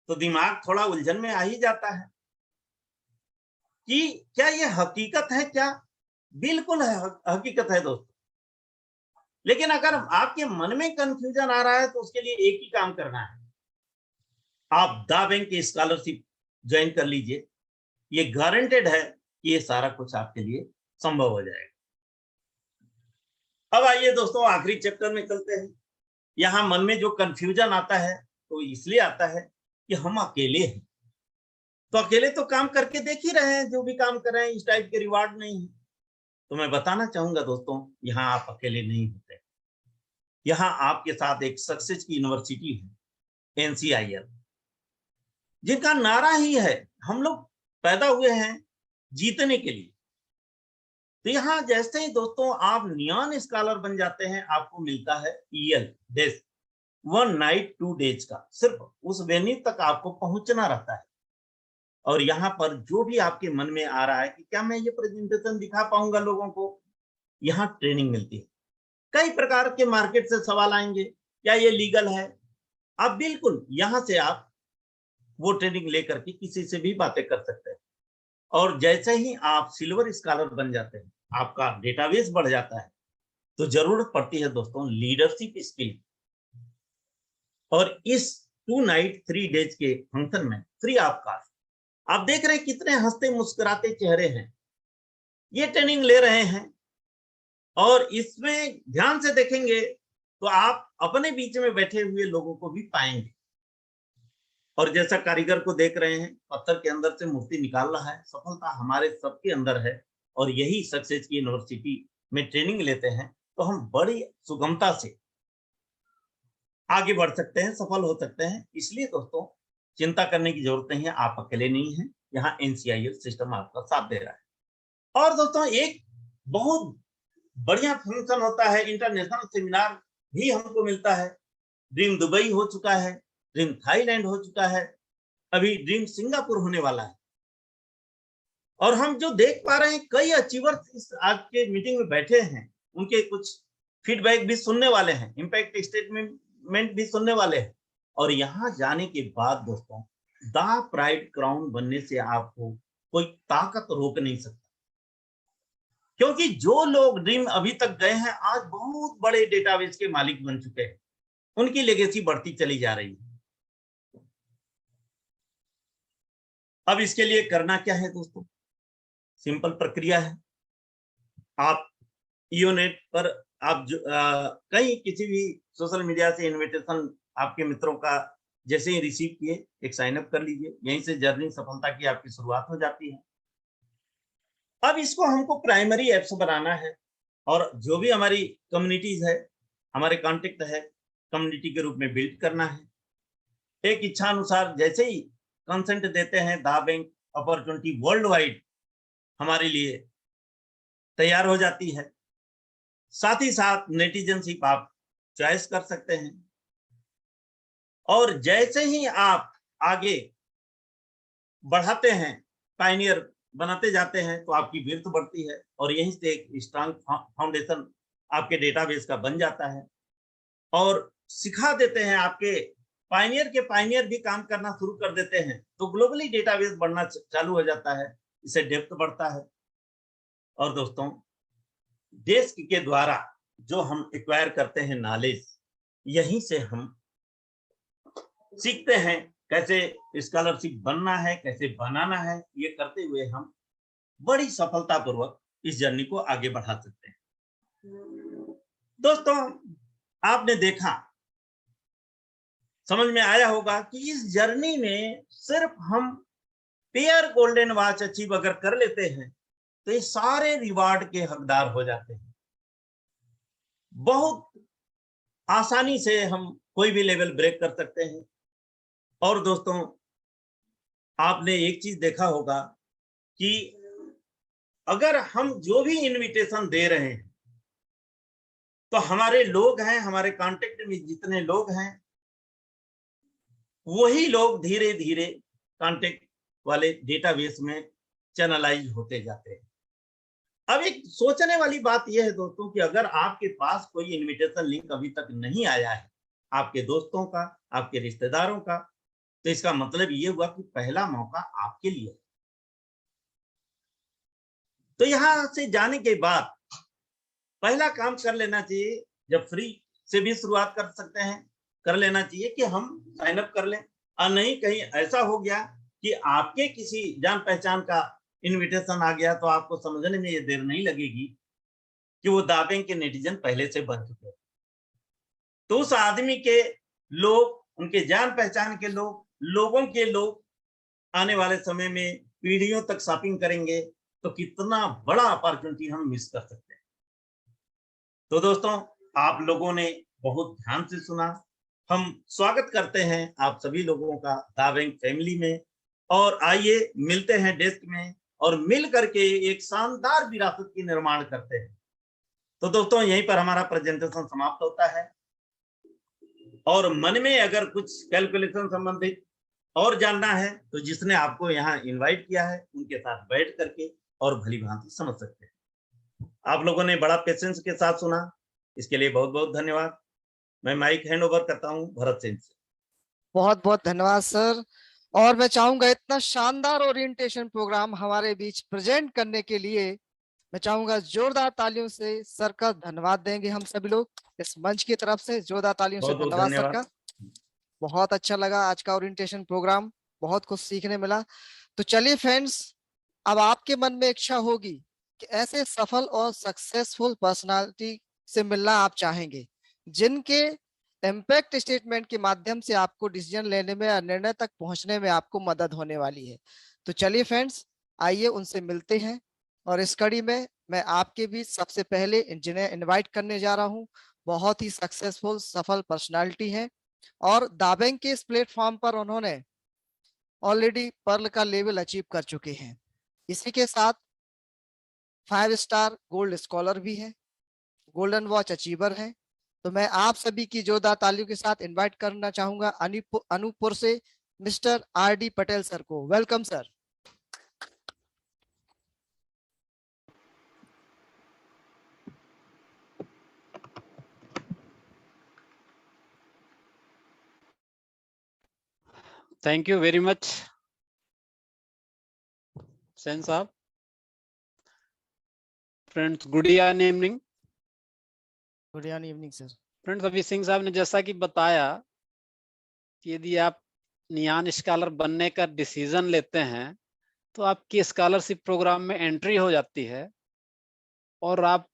तो दिमाग थोड़ा उलझन में आ ही जाता है कि क्या ये हकीकत है क्या? बिल्कुल है, हकीकत है दोस्तों। लेकिन अगर आपके मन में कंफ्यूजन आ रहा है तो उसके लिए एक ही काम करना है, आप द बैंक की स्कॉलरशिप ज्वाइन कर लीजिए। ये गारंटेड है कि ये सारा कुछ आपके लिए संभव हो जाएगा। अब आइए दोस्तों आखिरी चैप्टर में चलते हैं। यहाँ मन में जो कंफ्यूजन आता है तो इसलिए आता है कि हम अकेले हैं, तो अकेले तो काम करके देख ही रहे हैं, जो भी काम कर रहे हैं इस टाइप के रिवार्ड नहीं है। तो मैं बताना चाहूंगा दोस्तों, यहाँ आप अकेले नहीं होते। यहाँ आपके साथ एक सक्सेस की यूनिवर्सिटी है, NCIL, जिनका नारा ही है हम लोग पैदा हुए हैं जीतने के लिए। तो यहाँ जैसे ही दोस्तों आप नियॉन स्कॉलर बन जाते हैं, आपको मिलता है EL डेज, 1 नाइट 2 डेज का। सिर्फ उस वेन्यू तक आपको पहुंचना रहता है और यहाँ पर जो भी आपके मन में आ रहा है कि क्या मैं ये प्रेजेंटेशन दिखा पाऊंगा लोगों को, यहाँ ट्रेनिंग मिलती है। कई प्रकार के मार्केट से सवाल आएंगे, क्या ये लीगल है? आप बिल्कुल यहाँ से आप वो ट्रेनिंग लेकर के किसी से भी बातें कर सकते हैं। और जैसे ही आप सिल्वर स्कॉलर बन जाते हैं, आपका डेटाबेस बढ़ जाता है, तो जरूरत पड़ती है दोस्तों लीडरशिप स्किल। और इस 2 नाइट 3 डेज के फंक्शन में फ्री ऑफ कॉस्ट, आप देख रहे हैं कितने हंसते मुस्कुराते चेहरे हैं, ये ट्रेनिंग ले रहे हैं। और इसमें ध्यान से देखेंगे तो आप अपने बीच में बैठे हुए लोगों को भी पाएंगे। और जैसा कारीगर को देख रहे हैं, पत्थर के अंदर से मूर्ति निकाल रहा है, सफलता हमारे सबके अंदर है। और यही सक्सेस की यूनिवर्सिटी में ट्रेनिंग लेते हैं तो हम बड़ी सुगमता से आगे बढ़ सकते हैं, सफल हो सकते हैं। इसलिए दोस्तों चिंता करने की जरूरत नहीं है, आप अकेले नहीं हैं, यहाँ NCIL सिस्टम आपका साथ दे रहा है। और दोस्तों एक बहुत बढ़िया फंक्शन होता है, इंटरनेशनल सेमिनार भी हमको मिलता है। ड्रीम दुबई हो चुका है, ड्रीम थाईलैंड हो चुका है, अभी ड्रीम सिंगापुर होने वाला है। और हम जो देख पा रहे हैं, कई अचीवर्स इस आज के मीटिंग में बैठे हैं, उनके कुछ फीडबैक भी सुनने वाले हैं, इम्पैक्ट स्टेटमेंट भी सुनने वाले हैं। और यहाँ जाने के बाद दोस्तों द प्राइड क्राउन बनने से आपको कोई ताकत रोक नहीं सकता, क्योंकि जो लोग ड्रीम अभी तक गए हैं आज बहुत बड़े डेटाबेस के मालिक बन चुके हैं, उनकी लेगेसी बढ़ती चली जा रही है। अब इसके लिए करना क्या है दोस्तों, सिंपल प्रक्रिया है। आप ईओनेट पर आप कहीं किसी भी सोशल मीडिया से इनविटेशन आपके मित्रों का जैसे ही रिसीव किए एक साइन अप कर लीजिए, यहीं से जर्नी सफलता की आपकी शुरुआत हो जाती है। अब इसको हमको प्राइमरी एप्स बनाना है और जो भी हमारी कम्युनिटीज है, हमारे कॉन्टेक्ट है, कम्युनिटी के रूप में बिल्ड करना है। एक इच्छा अनुसार जैसे ही कंसेंट देते हैं the bank opportunity world wide हमारे लिए तैयार हो जाती है। साथ ही साथ नेटिजनशिप आप चॉइस कर सकते हैं और जैसे ही आप आगे बढ़ाते हैं, पायनियर बनाते जाते हैं, तो आपकी विर्थ बढ़ती है और यहीं से एक स्ट्रांग फाउंडेशन आपके डेटाबेस का बन जाता है और सिखा देते हैं। आपके पायनियर भी काम करना शुरू कर देते हैं, तो ग्लोबली डेटाबेस बढ़ना चालू हो जाता है, इससे डेप्थ बढ़ता है। और दोस्तों, डेस्क के द्वारा जो हम एक्वायर करते हैं नॉलेज, यहीं से हम सीखते हैं कैसे स्कॉलरशिप बनना है, कैसे बनाना है। ये करते हुए हम बड़ी सफलतापूर्वक इस जर्नी को आगे बढ़ा सकते हैं। दोस्तों, आपने देखा, समझ में आया होगा कि इस जर्नी में सिर्फ हम पेयर गोल्डन वॉच अचीव अगर कर लेते हैं तो ये सारे रिवार्ड के हकदार हो जाते हैं। बहुत आसानी से हम कोई भी लेवल ब्रेक कर सकते हैं। और दोस्तों, आपने एक चीज देखा होगा कि अगर हम जो भी इनविटेशन दे रहे हैं, तो हमारे लोग हैं, हमारे कांटेक्ट में जितने लोग हैं, वही लोग धीरे धीरे कांटेक्ट वाले डेटाबेस में चैनलाइज होते जाते हैं। अब एक सोचने वाली बात यह है दोस्तों कि अगर आपके पास कोई इनविटेशन लिंक अभी तक नहीं आया है, आपके दोस्तों का, आपके रिश्तेदारों का, तो इसका मतलब ये हुआ कि पहला मौका आपके लिए है। तो यहां से जाने के बाद पहला काम कर लेना चाहिए, जब फ्री से भी शुरुआत कर सकते हैं, कर लेना चाहिए कि हम साइन अप कर लें। और नहीं कहीं ऐसा हो गया कि आपके किसी जान पहचान का इनविटेशन आ गया, तो आपको समझने में ये देर नहीं लगेगी कि वो दावे के नेटिजन पहले से बन चुके हैं। तो उस आदमी के लोग, उनके जान पहचान के लोग, लोगों के लोग आने वाले समय में पीढ़ियों तक शॉपिंग करेंगे, तो कितना बड़ा अपॉर्चुनिटी हम मिस कर सकते हैं। तो दोस्तों, आप लोगों ने बहुत ध्यान से सुना। हम स्वागत करते हैं आप सभी लोगों का द बैंक फैमिली में, और आइए मिलते हैं डेस्क में और मिल करके एक शानदार विरासत की निर्माण करते हैं। तो दोस्तों, यहीं पर हमारा प्रेजेंटेशन समाप्त होता है। और मन में अगर कुछ कैलकुलेशन संबंधित और जानना है, तो जिसने आपको यहाँ इनवाइट किया है उनके साथ बैठ करके और भली भांति समझ सकते हैं। आप लोगों ने बड़ा पेशेंस के साथ सुना, इसके लिए बहुत बहुत धन्यवाद। मैं माइक हैंड ओवर करता हूँ भरत सिंह से। बहुत बहुत धन्यवाद सर। और मैं चाहूंगा इतना शानदार ओरिएंटेशन प्रोग्राम हमारे बीच प्रेजेंट करने के लिए मैं चाहूंगा जोरदार तालियों से सर का धन्यवाद देंगे। हम सभी लोग इस मंच की तरफ से जोरदार तालियों से बहुत बहुत धन्यवाद सर धन्यवाद। का। बहुत अच्छा लगा आज का ओरिएंटेशन प्रोग्राम, बहुत कुछ सीखने मिला। तो चलिए फ्रेंड्स, अब आपके मन में इच्छा होगी कि ऐसे सफल और सक्सेसफुल पर्सनालिटी से मिलना आप चाहेंगे, जिनके इम्पैक्ट स्टेटमेंट के माध्यम से आपको डिसीजन लेने में या निर्णय तक पहुंचने में आपको मदद होने वाली है। तो चलिए फ्रेंड्स, आइए उनसे मिलते हैं। और इस कड़ी में मैं आपके बीच सबसे पहले जिन्हें इनवाइट करने जा रहा हूं, बहुत ही सक्सेसफुल सफल पर्सनालिटी है और दाबेंग के इस प्लेटफॉर्म पर उन्होंने ऑलरेडी पर्ल का लेवल अचीव कर चुके हैं। इसी के साथ 5 स्टार गोल्ड स्कॉलर भी है, गोल्डन वॉच अचीवर है। तो मैं आप सभी की जोरदार तालियों के साथ इनवाइट करना चाहूंगा अनूपपुर से mister R D Patel sir को। Welcome sir. Thank you very much Sen साहब। Friends good evening. Good evening sir. Friends अभी सिंह साहब ने जैसा कि बताया कि यदि आप नियान स्कॉलर बनने का डिसीजन लेते हैं तो आपकी स्कॉलरशिप प्रोग्राम में एंट्री हो जाती है और आप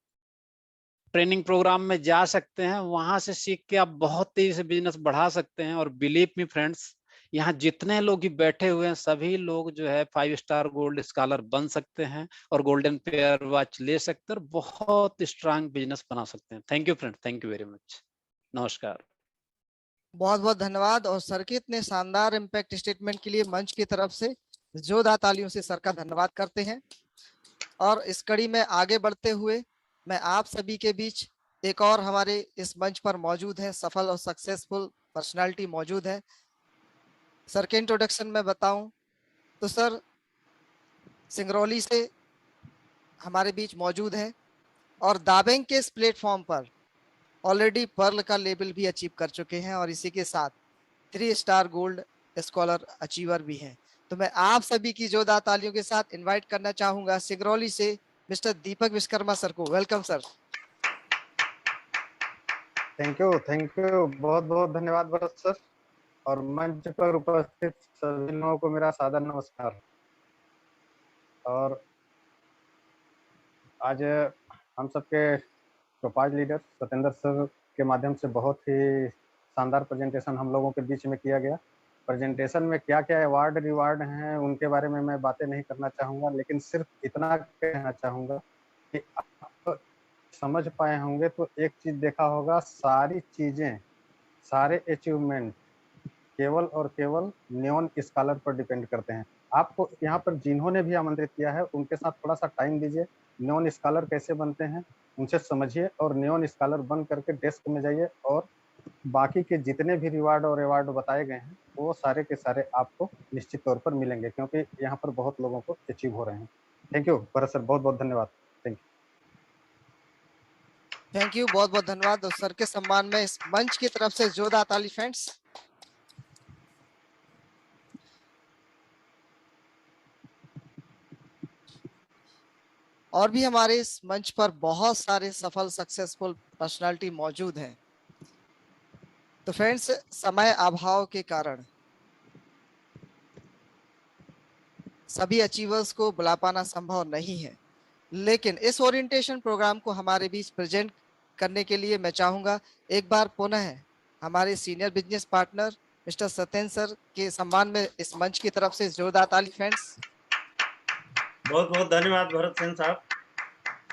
ट्रेनिंग प्रोग्राम में जा सकते हैं। वहां से सीख के आप बहुत तेजी से बिजनेस बढ़ा सकते हैं। और बिलीव मी फ्रेंड्स, यहाँ जितने लोग ही बैठे हुए हैं सभी लोग जो है 5 स्टार गोल्ड स्कॉलर बन सकते हैं और गोल्डन पेयर वॉच ले सकते हैं और बहुत स्ट्रांग बिजनेस बना सकते हैं। Thank you friends, thank you very much, नमस्कार। बहुत बहुत धन्यवाद। और सर के इतने शानदार इम्पैक्ट स्टेटमेंट के लिए मंच की तरफ से जोरदार तालियों से सर का धन्यवाद करते हैं। और इस कड़ी में आगे बढ़ते हुए मैं आप सभी के बीच एक और हमारे इस मंच पर मौजूद है सफल और सक्सेसफुल पर्सनालिटी मौजूद है। सर के इंट्रोडक्शन में बताऊं तो सर सिंगरौली से हमारे बीच मौजूद है और दाबेंग के इस प्लेटफॉर्म पर ऑलरेडी पर्ल का लेवल भी अचीव कर चुके हैं और इसी के साथ 3 स्टार गोल्ड स्कॉलर अचीवर भी हैं। तो मैं आप सभी की जोरदार तालियों के साथ इनवाइट करना चाहूंगा सिंगरौली से मिस्टर दीपक विश्वकर्मा सर को। Welcome sir. थैंक यू, बहुत बहुत धन्यवाद भरत सर। और मंच पर उपस्थित सभी लोगों को मेरा सादर नमस्कार। और आज हम सबके टॉपाज लीडर सत्येंद्र सर के माध्यम से बहुत ही शानदार प्रेजेंटेशन हम लोगों के बीच में किया गया। प्रेजेंटेशन में क्या क्या अवार्ड रिवार्ड हैं उनके बारे में मैं बातें नहीं करना चाहूँगा, लेकिन सिर्फ इतना कहना चाहूँगा कि आप समझ पाए होंगे तो एक चीज़ देखा होगा, सारी चीज़ें सारे अचीवमेंट केवल और केवल नियॉन स्कॉलर पर डिपेंड करते हैं। आपको यहाँ पर जिन्होंने भी आमंत्रित किया है उनके साथ थोड़ा सा टाइम दीजिए, नियॉन स्कॉलर कैसे बनते हैं उनसे समझिए और नियॉन स्कॉलर बन करके डेस्क में जाइए और बाकी के जितने भी रिवार्ड और अवार्ड बताए गए हैं वो सारे के सारे आपको निश्चित तौर पर मिलेंगे, क्योंकि यहाँ पर बहुत लोगों को अचीव हो रहे हैं। थैंक यू भरत सर, बहुत बहुत धन्यवाद। थैंक यू, बहुत बहुत धन्यवाद। और सर के सम्मान में इस मंच की तरफ से जोरदार ताली फ्रेंड्स। और भी हमारे इस मंच पर बहुत सारे सफल सक्सेसफुल पर्सनालिटी मौजूद हैं। तो फ्रेंड्स समय अभाव के कारण सभी अचीवर्स को बुला पाना संभव नहीं है, लेकिन इस ओरिएंटेशन प्रोग्राम को हमारे बीच प्रेजेंट करने के लिए मैं चाहूंगा एक बार पुनः हमारे senior business partner mister Satyendra sir के सम्मान में इस मंच की तरफ से जोरदार ताली फ्रेंड्स। बहुत बहुत धन्यवाद भरत सिंह साहब।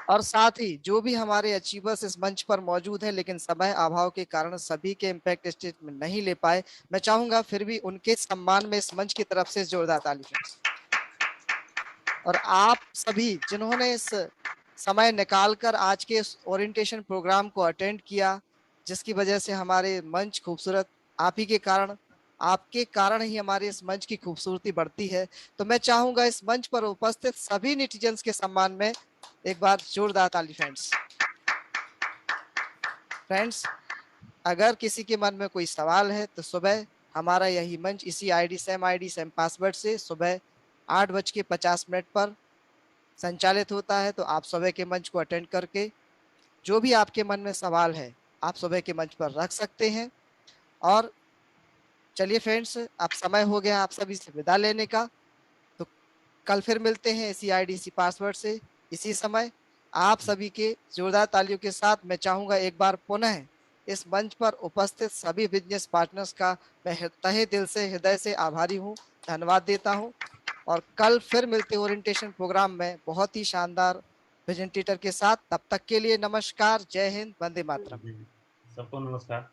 और साथ ही जो भी हमारे अचीवर्स इस मंच पर मौजूद हैं लेकिन समय अभाव के कारण सभी के इम्पैक्ट स्टेटमेंट नहीं ले पाए, मैं चाहूंगा फिर भी उनके सम्मान में इस मंच की तरफ से जोरदार ताली फ्रेंड्स। और आप सभी जिन्होंने इस समय निकालकर आज के इस ओरिएंटेशन प्रोग्राम को अटेंड किया, जिसकी वजह से हमारे मंच खूबसूरत आप ही के कारण, आपके कारण ही हमारे इस मंच की खूबसूरती बढ़ती है। तो मैं चाहूंगा इस मंच पर उपस्थित सभी नेटिजन्स के सम्मान में एक बार जोरदार ताली फ्रेंड्स। फ्रेंड्स अगर किसी के मन में कोई सवाल है तो सुबह हमारा यही मंच इसी आईडी सेम पासवर्ड से सुबह 8:50 पर संचालित होता है। तो आप सुबह के मंच को अटेंड करके जो भी आपके मन में सवाल है आप सुबह के मंच पर रख सकते हैं। और चलिए फ्रेंड्स अब समय हो गया आप सभी से विदा लेने का। तो कल फिर मिलते हैं इसी आईडी पासवर्ड से इसी समय। आप सभी के जोरदार तालियों के साथ मैं चाहूंगा एक बार पुनः इस मंच पर उपस्थित सभी बिजनेस पार्टनर्स का मैं तहे दिल से हृदय से आभारी हूँ, धन्यवाद देता हूँ। और कल फिर मिलते हैं ओरिएंटेशन प्रोग्राम में बहुत ही शानदार प्रेजेंटेटर के साथ। तब तक के लिए नमस्कार, जय हिंद, वंदे मातरम। सबको नमस्कार।